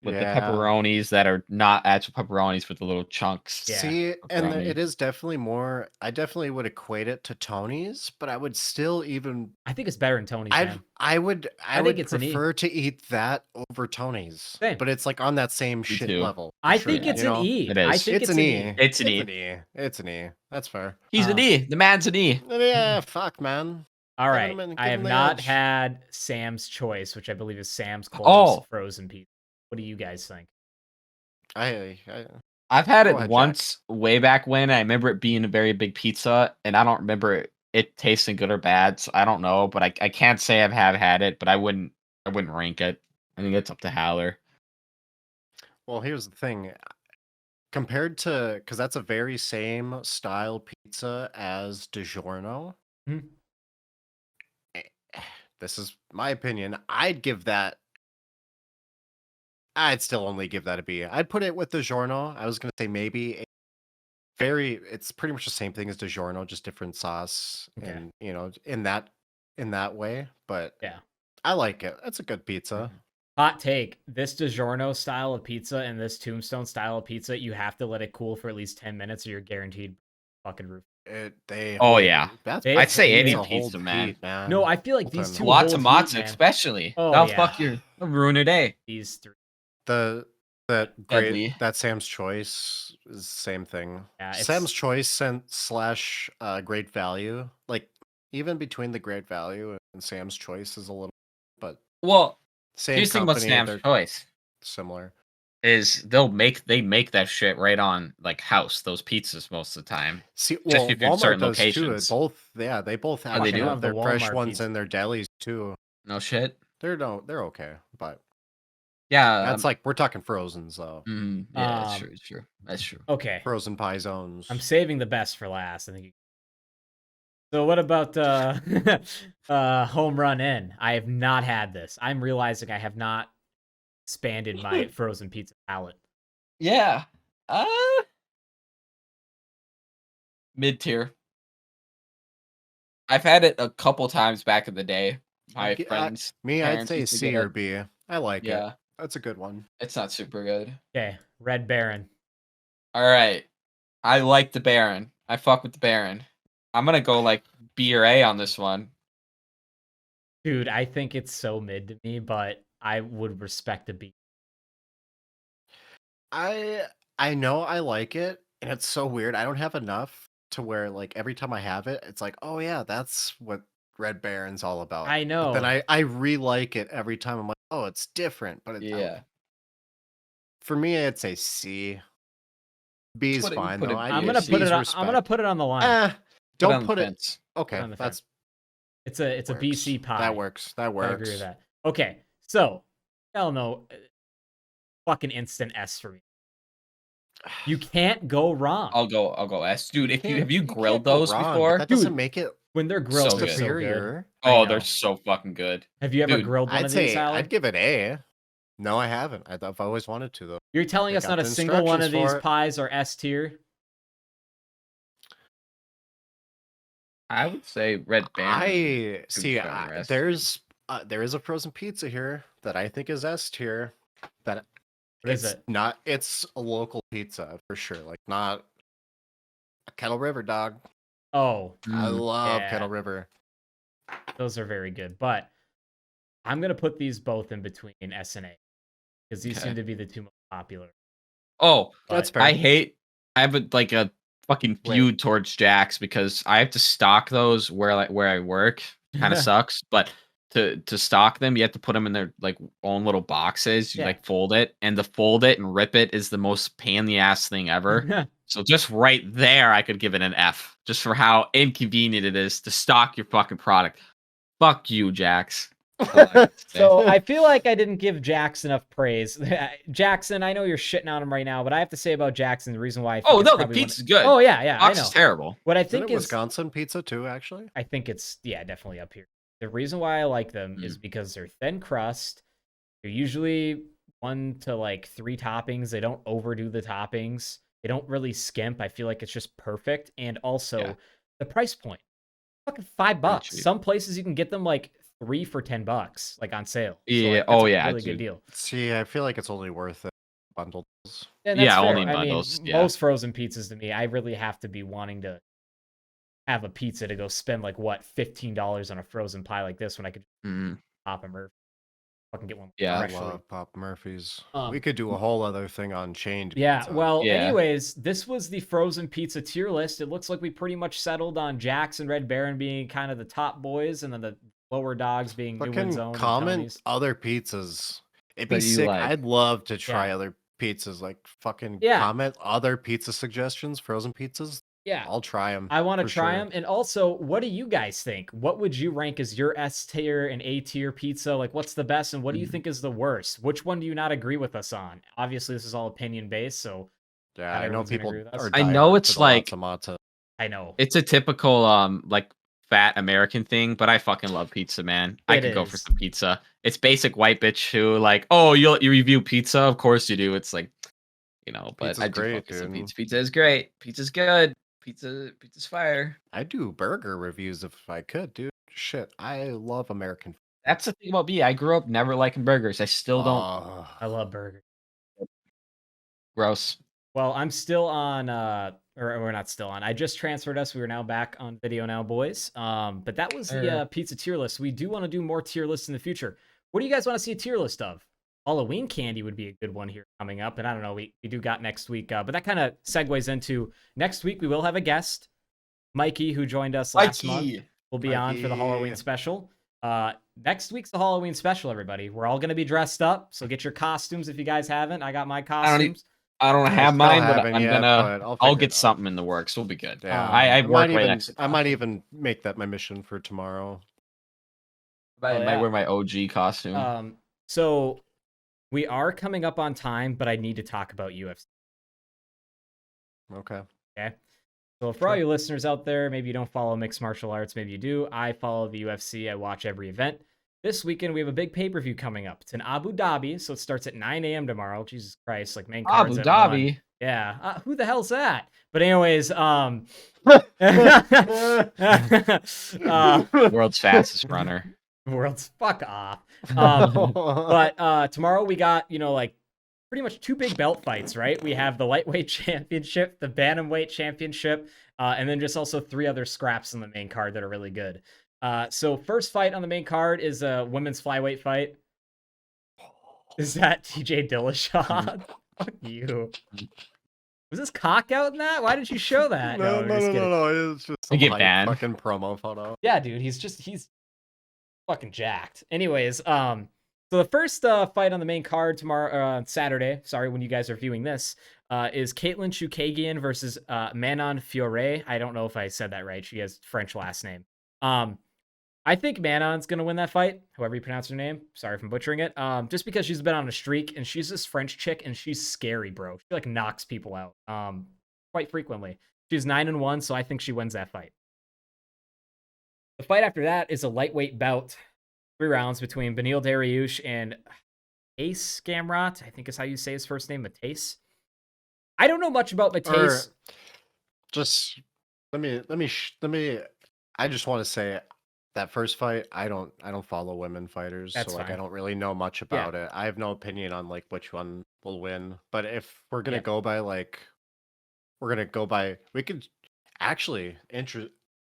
with the Yeah. pepperonis that are not actual pepperonis with the little chunks. Yeah. See, and pepperoni. it is definitely more. I definitely would equate it to Tony's, but I would still even. I think it's better than Tony's, man. I would think it's an E. prefer to eat that over Tony's. Same. But it's like on that same shit too. level. for I sure, think it's you an know? E. It is. I think It's an E. It's an E. It's an E. That's fair. He's an E. The man's an E. Yeah, fuck, man. All Give right. him an- I give have him the not edge. had Sam's Choice, which I believe is Sam's Club's Oh. frozen pizza. What do you guys think? I've had Go it ahead, Jack. once way back when. I remember it being a very big pizza, and I don't remember it tasting good or bad. So I don't know, but I can't say I have had it, but I wouldn't rank it. I think it's up to Howler. Well, here's the thing. Compared to, because that's a very same style pizza as DiGiorno. Mhm. This is my opinion. I'd still only give that a B. I'd put it with DiGiorno. I was gonna say maybe it's pretty much the same thing as DiGiorno, just different sauce, Okay. and in that way. But Yeah. I like it. That's a good pizza. Hot take. This DiGiorno style of pizza and this Tombstone style of pizza, you have to let it cool for at least 10 minutes or you're guaranteed fucking roof. Oh, yeah. I'd say any pizza pizza, hold man. heat, man. No, I feel like Hold these on. two Lots hold of matzo, heat, man. especially. Oh, That'll yeah. that'll ruin your day. These three. That Deadly. that Sam's Choice is the same thing. Yeah, Sam's Choice slash Great Value. Like even between the Great Value and Sam's Choice is a little, but Well, same here's the thing about company. Sam's They're Choice similar. is they make that shit right on like house, those pizzas most of the time. See, Just well, if you're in Walmart certain does locations. too. They both have, they do? have their The fresh Walmart ones pizza. in their delis too. No shit. They're okay, but Yeah, that's like we're talking frozen, so yeah, that's Um, true. It's true. That's true. Okay. frozen pie zones. I'm saving the best for last. I think. So what about Home Run In? I have not had this. I'm realizing I have not expanded my frozen pizza palette. Yeah. Mid tier. I've had it a couple times back in the day. My friends. I'd parents say used to C get or it. B. I like it. Yeah, That's a good one. it's not super good. Okay, Red Baron. All right. I like the Baron. I fuck with the Baron. I'm gonna go like B or A on this one. Dude, I think it's so mid to me, but I would respect a B. I know I like it, and it's so weird. I don't have enough to where like every time I have it, it's like, oh yeah, that's what Red Baron's all about. I know. But then I re-like it every time. I'm like, oh, it's different. But Yeah. for me, I'd say C. B is Put it- fine put though. it I- B I'm or gonna C. put it B's on. I'm respect. gonna put it on the line. Don't on put the it. fence. Okay, on the that's It's a works. BC pie. That works. That works. I agree with that. Okay, so hell no, fucking instant S for me. You can't go wrong. I'll go S. Dude, have you can't grilled go those wrong, but before? That doesn't Dude, make it When they're grilled, So they're good. so good. superior. I Oh, know. they're so fucking good. Have you ever Dude, grilled one I'd of these, say Tyler? I'd give it A. No, I haven't. I've always wanted to though. You're telling They us got not a the single one of instructions these for it. pies are S tier? I would say Red Baron. I see. Tombstone or S. There is a frozen pizza here that I think is S tier. That What is it's it? not. It's a local pizza for sure. Like not a Kettle River dog. Oh, I love yeah. Kettle River. those are very good. But I'm gonna put these both in between S and A because these Okay. seem to be the two most popular. Oh, That's But- fair. I have a fucking feud towards Jack's because I have to stock those where I work. Kind of sucks, but to stock them, you have to put them in their like own little boxes. You Yeah. like fold it, and to fold it and rip it is the most pain in the ass thing ever. So just right there, I could give it an F, just for how inconvenient it is to stock your fucking product. Fuck you, Jax. So I feel like I didn't give Jackson enough praise. Jackson, I know you're shitting on him right now, but I have to say about Jackson, the reason why I think Oh it's no, the probably pizza's good. Oh yeah, I Fox know. is terrible. What I Isn't think it is Wisconsin pizza too? Actually, I think it's definitely up here. The reason why I like them is because they're thin crust. They're usually 1 to like 3 toppings. They don't overdo the toppings. They don't really skimp. I feel like it's just perfect. And also the price point. Fucking $5. cheap. Some places you can get them like 3 for $10, like on sale. So, Yeah. like, that's a Yeah. really good Dude. deal. See, I feel like it's only worth it bundles. And that's Yeah, fair. only I mean, bundles, yeah. most frozen pizzas to me, I really have to be wanting to have a pizza to go spend like what $15 on a frozen pie like this when I could pop a Murphy, fucking get one. Yeah. I freshly. love Pop Murphy's. Um, We could do a whole other thing on chained Yeah, pizza. well, Yeah. anyways, this was the frozen pizza tier list. It looks like we pretty much settled on Jax and Red Baron being kind of the top boys, and then the lower dogs being New Win Fucking Zone and comment Tony's. other pizzas. It'd be That you sick. like. I'd love to try Yeah. other pizzas. Like fucking Yeah. comment other pizza suggestions, frozen pizzas. Yeah, I'll try them. I want to try them. And also, what do you guys think? What would you rank as your S tier and A tier pizza? Like, what's the best, and what do you think is the worst? Which one do you not agree with us on? Obviously, this is all opinion based, so Yeah, not I know everyone's gonna people agree with us. are. I know diehard it's for the like- Matza. I know It's a typical like fat American thing, but I fucking love pizza, man. I It could go for is. some pizza. It's basic white bitch who like, oh, you review pizza? Of course you do. It's like, you know, but Pizza's I do great, fuck with some dude. pizza. Pizza is great. Pizza's good. Pizza's fire. I'd do burger reviews if I could, dude. Shit, I love American food. That's the thing about me. I grew up never liking burgers. I still don't. I love burgers. Gross. Well, I'm still on, or we're not still on. I just transferred us. We are now back on video now, boys. But that was the pizza tier list. We do want to do more tier lists in the future. What do you guys want to see a tier list of? Halloween candy would be a good one here coming up. And I don't know, we do got next week. But that kind of segues into next week. We will have a guest, Mikey, who joined us last month. Will be on for the Halloween special. Next week's the Halloween special, everybody. We're all going to be dressed up. So get your costumes if you guys haven't. I got my costumes. I don't have still mine, but haven't I'm yet, gonna. but I'll I'll figure get it out. something in the works. We'll be good. Yeah, I work right even, next. I might even make that my mission for tomorrow. I Oh, might yeah. wear my OG costume. So we are coming up on time, but I need to talk about UFC. Okay. Okay. So for all you listeners out there, maybe you don't follow mixed martial arts, maybe you do. I follow the UFC. I watch every event. This weekend we have a big pay-per-view coming up. It's in Abu Dhabi, so it starts at 9 a.m. tomorrow. Jesus Christ, like main cards Abu at Dhabi. 1. Yeah. Who the hell's that? But anyways, World's fastest runner. world's fuck off. But tomorrow we got, like pretty much 2 big belt fights, right? We have the lightweight championship, the bantamweight championship, and then just also 3 other scraps on the main card that are really good. So first fight on the main card is a women's flyweight fight. Is that TJ Dillashaw? Fuck you. Was this cock out in that? Why did you show that? No. It's just some get hype banned. fucking promo photo. Yeah, dude, he's fucking jacked. Anyways, so the first fight on the main card tomorrow, Saturday, sorry, when you guys are viewing this, is Caitlin Chookagian versus Manon Fiore. I don't know if I said that right. She has French last name. I think Manon's gonna win that fight, however you pronounce her name. Sorry if I'm butchering it. Just because she's been on a streak and she's this French chick and she's scary, bro. She like knocks people out quite frequently. She's 9-1, so I think she wins that fight. The fight after that is a lightweight bout, 3 rounds between Beneil Dariush and Mateusz Gamrot. I think is how you say his first name, Mateusz. I don't know much about Mateusz. Just let me. I just want to say that first fight, I don't follow women fighters, That's so like fine. I don't really know much about it. I have no opinion on like which one will win. But if we're gonna go by we could actually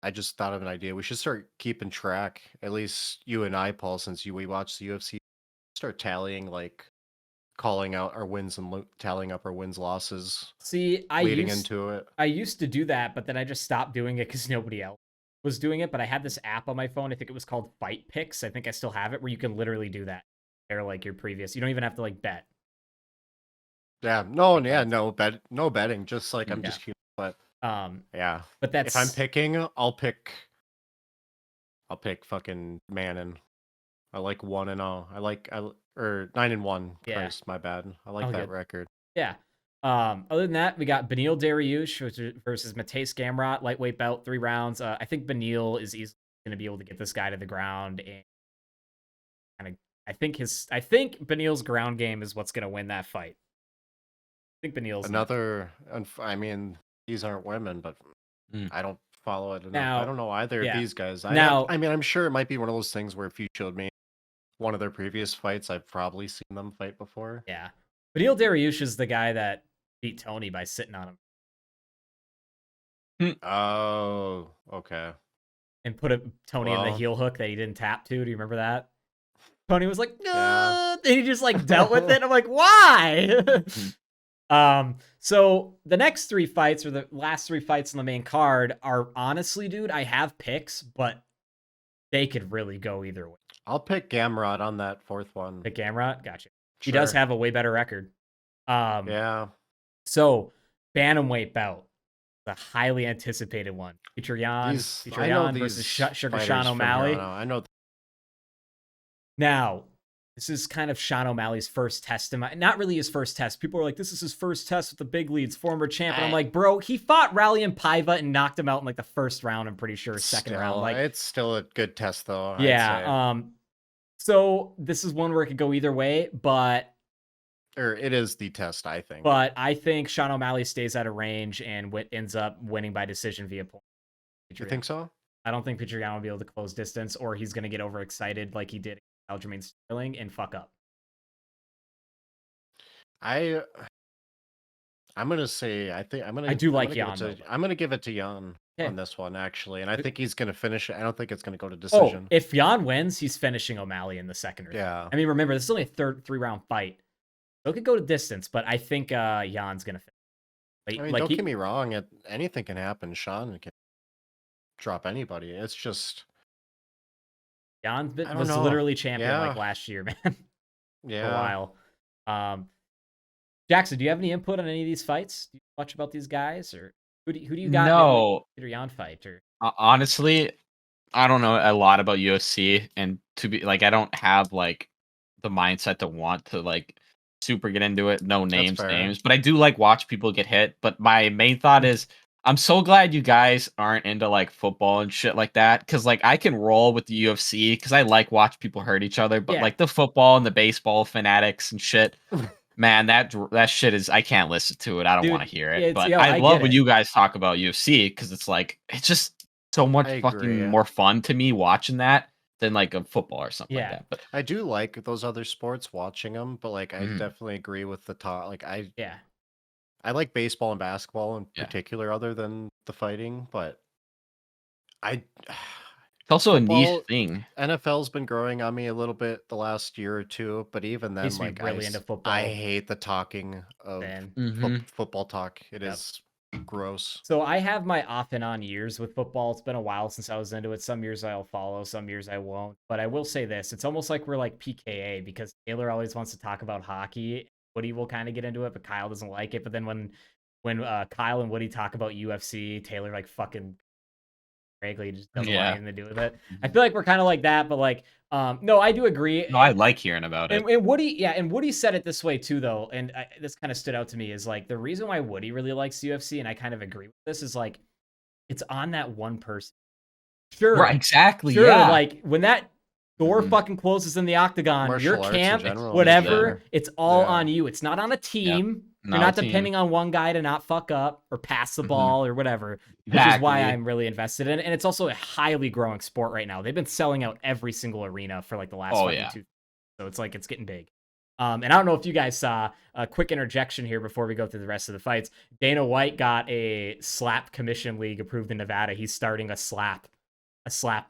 I just thought of an idea. We should start keeping track, at least you and I, Paul, since we watch the UFC. Start tallying, like calling out our wins and tallying up our wins losses. See, leading into it. I used to do that, but then I just stopped doing it because nobody else was doing it. But I had this app on my phone. I think it was called Fight Picks. I think I still have it, where you can literally do that. They're like your previous. You don't even have to like bet. Yeah, no betting. Just like I'm just cute, but yeah. But that's if I'm picking, I'll pick fucking Manon. I like 1-0. Or 9-1. Yeah. Christ, my bad. I like that record. Yeah. Other than that, we got Beneil Dariush versus Mateusz Gamrot, lightweight bout, 3 rounds. I think Beneil is easily going to be able to get this guy to the ground, and kind of. I think Beneil's ground game is what's going to win that fight. I think Beneil's I mean, these aren't women, but I don't follow it enough. Now- I don't know either yeah. of these guys. Now- I mean, I'm sure it might be one of those things where if you showed me one of their previous fights, I've probably seen them fight before. Yeah. Beneil Dariush is the guy that beat Tony by sitting on him Oh, okay. and put Tony in the Well- heel hook that he didn't tap to. Do you remember that? Tony was like, Yeah. and he just like dealt with it. I'm like, why? So the next 3 fights, or the last 3 fights on the main card, are honestly, dude, I have picks, but they could really go either way. I'll pick Gamrot on that 4th one. The Gamrot, gotcha. He does Sure. have a way better record. Yeah. So bantamweight bout, the highly anticipated one. Petr Yan versus Sugar Sean O'Malley. I know. Now, this is kind of Sean O'Malley's first test. Not really his first test. People are like, this is his first test with the big leads, former champ. And I'm like, bro, he fought Rallian Paiva and knocked him out in like the first round, I'm pretty sure, second round. Like, it's still a good test, though. yeah. So this is one where it could go either way, but it is the test, I think. But I think Sean O'Malley stays out of range and ends up winning by decision via point. You think so? I don't think Petr Yan will be able to close distance, or he's going to get overexcited like he did Aljamain Sterling and fuck up. I'm gonna say I do like Yan. I'm gonna give it to Yan Okay. on this one, actually, and I think he's gonna finish it. I don't think it's gonna go to decision. If Yan wins, he's finishing O'Malley in the second or third. Yeah. I mean, remember, this is only a 3-round fight. So it could go to distance, but I think Jan's going to finish. I mean, don't get me wrong. Anything can happen. Sean can drop anybody. It's just Jan I was don't know. literally champion Yeah. like last year, man. For a yeah. while. Jackson, do you have any input on any of these fights? Do you know much about these guys, or who do you got? No. in the Petr Yan fight, or Honestly, I don't know a lot about UFC, and to be like, I don't have like the mindset to want to like super get into it. No names, fair. but I do like watch people get hit. But my main thought is, I'm so glad you guys aren't into like football and shit like that, because like I can roll with the UFC because I like watch people hurt each other. But Yeah. like the football and the baseball fanatics and shit. Man, that shit is, I can't listen to it. I don't Dude, want to hear it. yeah, But I I love get when it. you guys talk about UFC, because it's like, it's just so much I fucking agree. more fun to me watching that than like a football or something Yeah. like that. But I do like those other sports, watching them, but like I Mhm. definitely agree with the talk. Like I yeah, like baseball and basketball in Yeah. particular, other than the fighting. But I it's also a Football- niche thing. NFL's been growing on me a little bit the last year or two, but even then, used to be like really into football. I hate the talking of then. Mhm. football talk. It Yep. is gross. So I have my off and on years with football. It's been a while since I was into it. Some years I'll follow, some years I won't. But I will say this: it's almost like we're like PKA, because Taylor always wants to talk about hockey. Woody will kind of get into it, but Kyle doesn't like it. But then when Kyle and Woody talk about UFC, Taylor like fucking frankly just doesn't Yeah. want anything to do with it. I feel like we're kind of like that, but like no, I do agree. No, I like hearing about it. And Woody said it this way too, though, and this kind of stood out to me, is like the reason why Woody really likes UFC, and I kind of agree with this, is like it's on that one person. Sure, Right, exactly. sure. Yeah. Like when that door Mhm. fucking closes in the octagon, Martial your arts in camp, general is whatever, there. it's all Yeah. on you. It's not on a team. Not You're a not team. depending on one guy to not fuck up or pass the Mhm. ball or whatever, which is why Exactly. I'm really invested in it. And it's also a highly growing sport right now. They've been selling out every single arena for like the last Oh, fucking yeah. 2. So it's like it's getting big. And I don't know if you guys saw a quick interjection here before we go through the rest of the fights. Dana White got a slap commission league approved in Nevada. He's starting a slap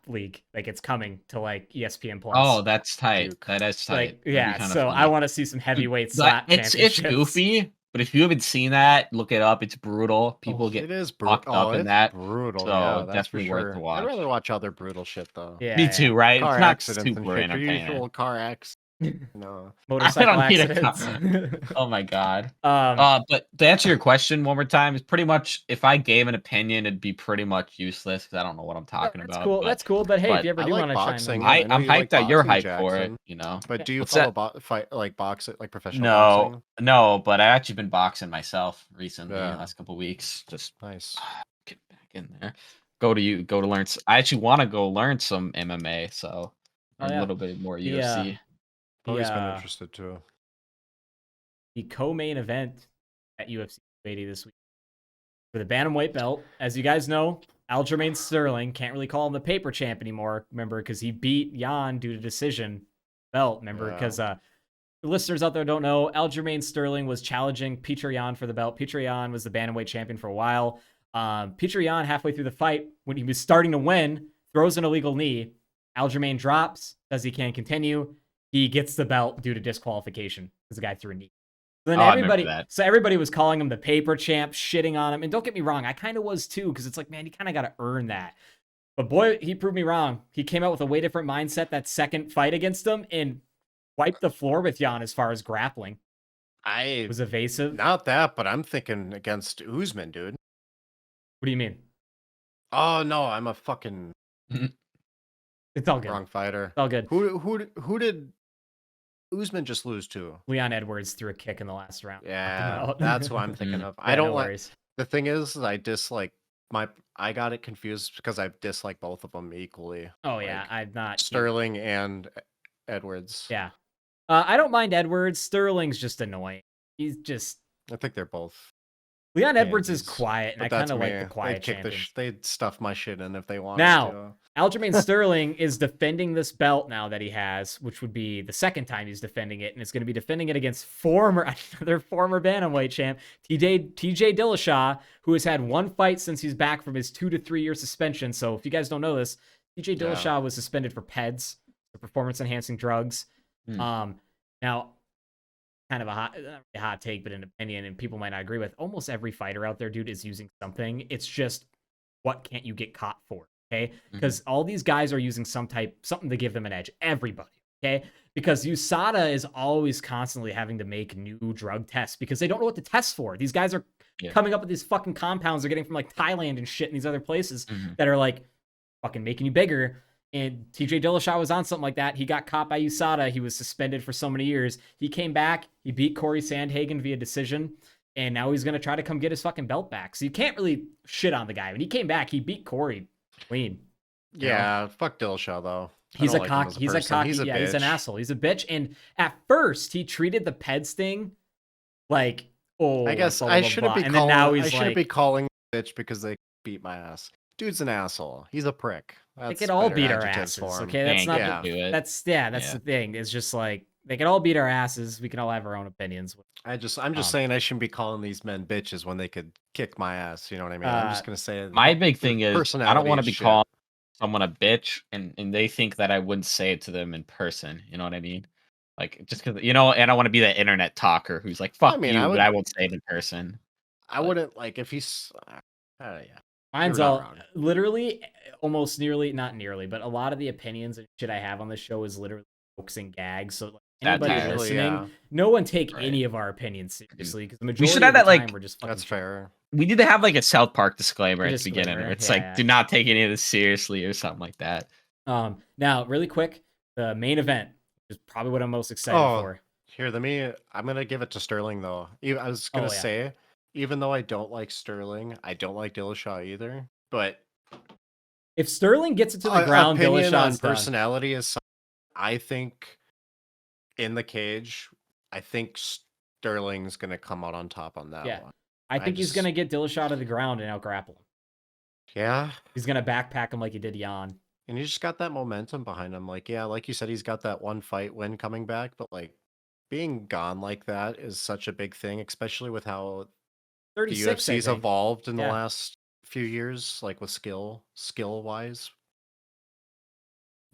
league. Like it's coming to like ESPN Plus. Oh, that's tight. Duke. That is tight. like That'd be yeah. kinda So funny. I want to see some heavyweight But slap. it's championships. goofy, but if you haven't seen that, look it up. It's brutal. People get it is fucked up in it's that, brutal. so Yeah, that's for definitely worth sure. to watch. I'd rather watch other brutal shit though. Yeah, me yeah. too, right? Car It's not accidents and super shit. Your entertaining. usual car accidents. No. Motorcycle I don't need a accidents. Oh my god. um, But to answer your question one more time, it's pretty much, if I gave an opinion, it'd be pretty much useless because I don't know what I'm talking that's about. cool. But That's cool. But hey, but if you ever I do like want to chime boxing. in, I know I'm you like hyped that you're boxing, hyped for it. Jackson. You know. But do you What's follow that? fight like boxing, like professional No, boxing? no. But I actually been boxing myself recently, Yeah. the last couple weeks. Just Nice. get back in there. Go to learn. I actually want to go learn some MMA, so Oh, a yeah. little bit more The, UFC. Always been the interested too. co-main event at UFC 280 this week for the bantamweight belt. As you guys know, Aljamain Sterling, can't really call him the paper champ anymore, remember, because he beat Jan due to decision belt, remember, because the listeners out there don't know, Aljamain Sterling was challenging Petr Yan for the belt. Petr Yan was the bantamweight champion for a while. Petr Yan, halfway through the fight, when he was starting to win, throws an illegal knee. Aljamain drops, says he can't continue. He gets the belt due to disqualification because the guy threw a knee. So then everybody was calling him the paper champ, shitting on him. And don't get me wrong, I kind of was too, because it's like, man, you kind of got to earn that. But boy, he proved me wrong. He came out with a way different mindset that second fight against him and wiped the floor with Jan as far as grappling. I was evasive. Not that, but I'm thinking against Usman, dude. What do you mean? Oh no, I'm a fucking it's all good. Wrong fighter. It's all good. Who did Usman just lose to? Leon Edwards threw a kick in the last round. Yeah, that's what I'm thinking of. Yeah, I don't no like. worries. The thing is, I dislike I got it confused because I dislike both of them equally. Oh yeah, I'm not Sterling and Edwards. Yeah, I don't mind Edwards. Sterling's just annoying. He's just. I think they're both. Leon Edwards is quiet, and I kind of like the quiet champions. They'd stuff my shit in if they wanted now, to. Aljamain Sterling is defending this belt now that he has, which would be the second time he's defending it, and it's going to be defending it against another former bantamweight champ, TJ Dillashaw, who has had one fight since he's back from his 2 to 3 year suspension. So if you guys don't know this, TJ Dillashaw was suspended for PEDs, the performance-enhancing drugs. Now, kind of a hot take, but an opinion, and people might not agree with. Almost every fighter out there, dude, is using something. It's just, what can't you get caught for? Okay, because all these guys are using something to give them an edge. Everybody, okay, because USADA is always constantly having to make new drug tests because they don't know what to test for. These guys are coming up with these fucking compounds they're getting from like Thailand and shit and these other places that are like fucking making you bigger. And TJ Dillashaw was on something like that. He got caught by USADA. He was suspended for so many years. He came back. He beat Corey Sandhagen via decision. And now he's going to try to come get his fucking belt back. So you can't really shit on the guy. When he came back, he beat Corey clean. Yeah, fuck Dillashaw, though. He's an asshole. He's a bitch. And at first, he treated the PEDS thing like, I guess I shouldn't be calling bitch because they beat my ass. Dude's an asshole. He's a prick. They could all beat our asses. Okay, that's not. That's the thing. It's just like they could all beat our asses. We can all have our own opinions. I'm just saying I shouldn't be calling these men bitches when they could kick my ass. You know what I mean? I'm just gonna say my big thing is I don't want to be calling someone a bitch, and they think that I wouldn't say it to them in person. You know what I mean? Like just because and I don't want to be that internet talker who's like fuck you, but I won't say it in person. I wouldn't like if he's. Yeah. Mine's all literally almost not nearly, but a lot of the opinions and shit I have on this show is literally jokes and gags. So like, anybody listening, no one take any of our opinions seriously because the majority we should have that like we're just that's fair. We need to have like a South Park disclaimer at the beginning. Where it's do not take any of this seriously or something like that. Now really quick, the main event is probably what I'm most excited for. Here, I'm gonna give it to Sterling though. I was gonna say. Even though I don't like Sterling, I don't like Dillashaw either. But if Sterling gets it to the ground, Dillashaw's personality is. I think in the cage, I think Sterling's gonna come out on top on that one. I think he's gonna get Dillashaw to the ground and out grapple him. Yeah, he's gonna backpack him like he did Jan. And he just got that momentum behind him. Like like you said, he's got that one fight win coming back, but like being gone like that is such a big thing, especially with how. The UFC's evolved in the last few years, like with skill wise.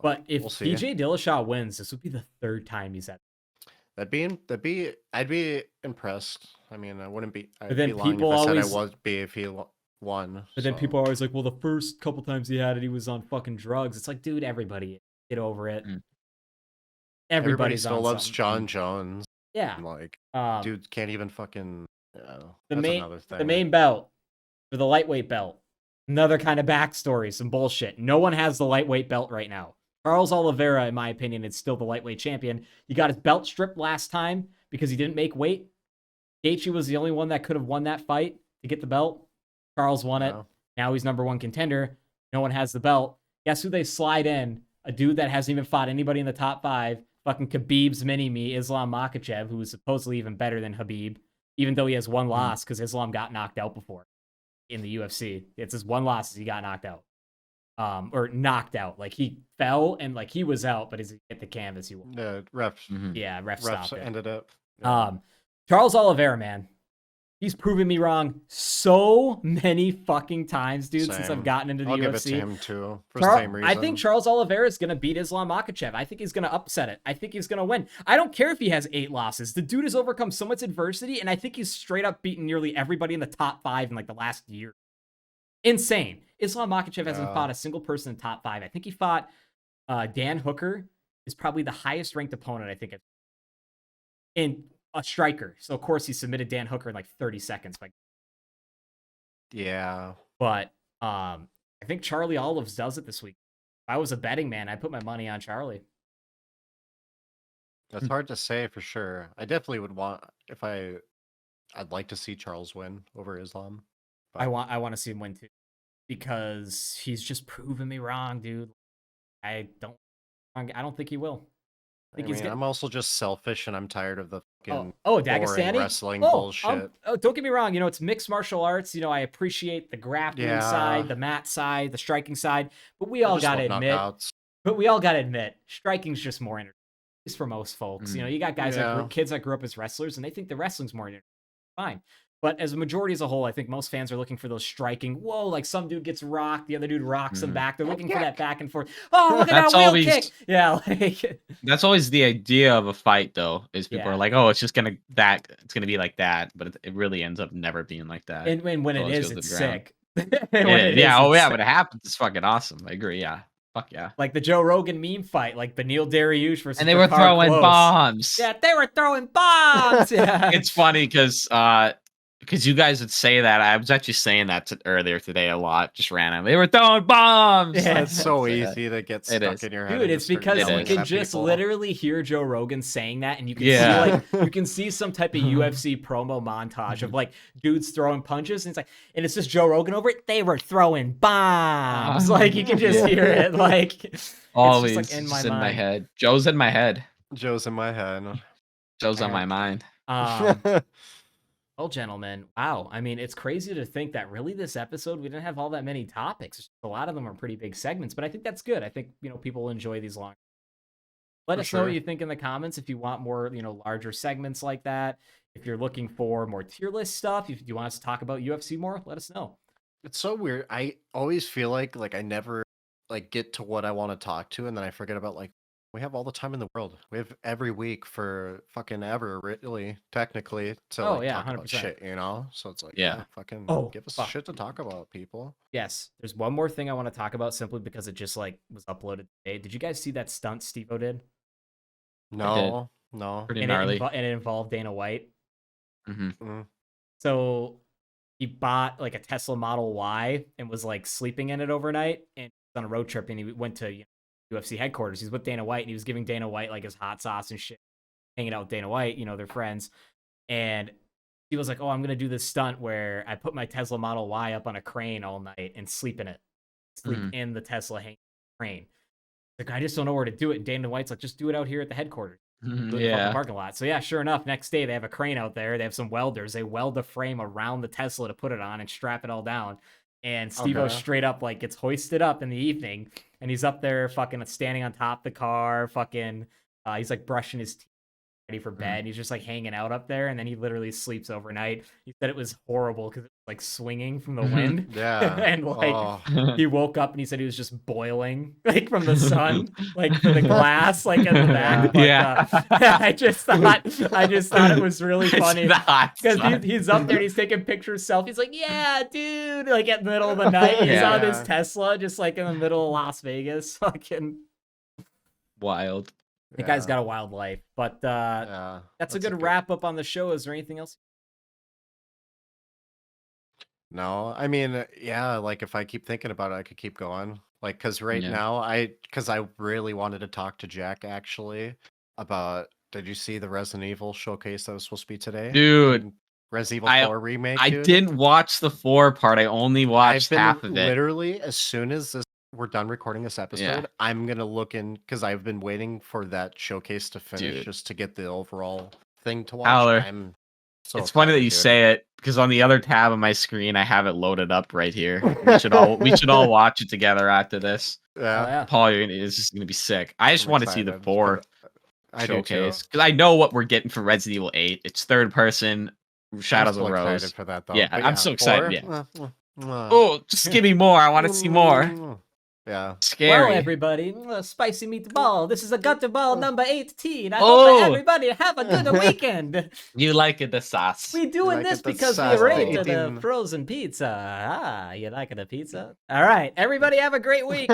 But if TJ Dillashaw wins, this would be the third time he's at. I'd be impressed. I mean, I wouldn't be. I'd be lying if I said I would be if he won. But then people are always like, "Well, the first couple times he had it, he was on fucking drugs." It's like, dude, everybody get over it. Everybody still loves John Jones. Yeah, and like, dude can't even fucking. The main belt for the lightweight belt. Another kind of backstory, some bullshit. No one has the lightweight belt right now. Charles Oliveira, in my opinion, is still the lightweight champion. He got his belt stripped last time because he didn't make weight. Gaethje was the only one that could have won that fight to get the belt. Charles won it. Now he's number one contender. No one has the belt. Guess who they slide in? A dude that hasn't even fought anybody in the top 5. Fucking Khabib's mini-me, Islam Makhachev, who is supposedly even better than Khabib. Even though he has one loss because Islam got knocked out before. in the UFC. It's his one loss. He got knocked out. Or knocked out. Like he fell and like he was out, but as he hit the canvas, he won. Refs. Yeah, ref stopped it. Ended up. Charles Oliveira, man. He's proven me wrong so many fucking times, dude, since I've gotten into the UFC. I'll give it to him too, for the same reason. I think Charles Oliveira is going to beat Islam Makhachev. I think he's going to upset it. I think he's going to win. I don't care if he has 8 losses. The dude has overcome so much adversity, and I think he's straight up beaten nearly everybody in the top 5 in like the last year. Insane. Islam Makhachev hasn't fought a single person in top 5. I think he fought Dan Hooker, is probably the highest ranked opponent, I think, in a striker. So, of course, he submitted Dan Hooker in like 30 seconds. Yeah. But I think Charlie Olives does it this week. If I was a betting man, I'd put my money on Charlie. That's hard to say for sure. I definitely would want, I'd like to see Charles win over Islam. But I want to see him win too. Because he's just proven me wrong, dude. I don't think he will. I'm also just selfish, and I'm tired of the fucking Dagestani wrestling bullshit. Don't get me wrong. It's mixed martial arts. I appreciate the grappling side, the mat side, the striking side. But we all got to admit, striking's just more entertaining. At least for most folks. You got guys kids that grew up as wrestlers, and they think the wrestling's more entertaining. Fine. But as a majority as a whole, I think most fans are looking for those striking. Whoa, like some dude gets rocked, the other dude rocks them back. They're looking for that back and forth. Oh, look at that wheel kick. Yeah, that's always the idea of a fight, though. Is people are like, oh, it's just gonna be like that, but it really ends up never being like that. And when it is, it's sick. But it happens. It's fucking awesome. I agree. Yeah. Fuck yeah. Like the Joe Rogan meme fight, like Beneil Dariush versus. And they were throwing bombs. Yeah, they were throwing bombs. Yeah. It's funny because you guys would say that. I was actually saying that earlier today a lot, just randomly. They were throwing bombs. Yeah, it's so easy to get stuck in your head. Dude, it's because you can just literally hear Joe Rogan saying that, and you can see you can see some type of UFC promo montage of like dudes throwing punches, and it's just Joe Rogan over it. They were throwing bombs. Like you can just hear it. Like always it's just, like, in my head. Joe's in my head. Joe's in my head. Joe's on my mind. Well, gentlemen, wow. I mean, it's crazy to think that really this episode, we didn't have all that many topics. A lot of them are pretty big segments, but I think that's good. I think, people enjoy these long. Let us know what you think in the comments if you want more, larger segments like that. If you're looking for more tier list stuff, if you want us to talk about UFC more, let us know. It's so weird. I always feel like I never get to what I want to talk to, and then I forget about we have all the time in the world. We have every week for fucking ever, really, technically, to talk 100%. about shit, So it's like, fucking give us shit to talk about, people. Yes. There's one more thing I want to talk about simply because it just was uploaded today. Did you guys see that stunt Steve-O did? No. Pretty gnarly. And it involved Dana White. Mm-hmm. So he bought a Tesla Model Y and was sleeping in it overnight, and on a road trip, and he went to UFC headquarters. He's with Dana White, and he was giving Dana White his hot sauce and shit, hanging out with Dana White. They're friends. And he was like, "Oh, I'm gonna do this stunt where I put my Tesla Model Y up on a crane all night and sleep in it, in the Tesla hanging crane." I just don't know where to do it. And Dana White's like, "Just do it out here at the headquarters, do it in the fucking parking lot." So yeah, sure enough, next day they have a crane out there. They have some welders. They weld the frame around the Tesla to put it on and strap it all down. And Steve-O straight up gets hoisted up in the evening, and he's up there fucking standing on top of the car, he's brushing his teeth ready for bed. And he's just hanging out up there, and then he literally sleeps overnight. He said it was horrible because it was swinging from the wind. Yeah. And he woke up and he said he was just boiling from the sun, for the glass in the back. But, I just thought it was really funny because he's up there and he's taking pictures, selfies. Yeah, dude, at the middle of the night, he's on his Tesla, just in the middle of Las Vegas, fucking wild. The guy's got a wild life, but that's a good wrap up on the show. Is there anything else? No, I mean, if I keep thinking about it, I could keep going. Because now, I really wanted to talk to Jack, actually, about, did you see the Resident Evil showcase that was supposed to be today? Dude. Resident Evil 4 remake, I didn't watch the 4 part. I only watched half of it. Literally, as soon as we're done recording this episode, I'm going to look in, because I've been waiting for that showcase to finish just to get the overall thing to watch. So It's funny that excited, you dude. say it because on the other tab on my screen, I have it loaded up right here. We should all watch it together after this. Oh, Yeah, yeah. Paul, it's just gonna be sick. I just I'm want to see the excited. 4 I do too. showcase because I know what we're getting for Resident Evil 8. It's third person, I'm Shadows still of excited Rose. for that though. Yeah, But I'm so excited. 4? Yeah. Oh, just give me more. I want to see more. Yeah. Scary. Well, everybody, spicy meatball. This is a Gutterball number 18. I hope Oh. that everybody have a good weekend. You like it, the sauce. We doing like this it, the because we sauce, the rated the 18. frozen pizza. Ah, you like the pizza? All right, everybody have a great week.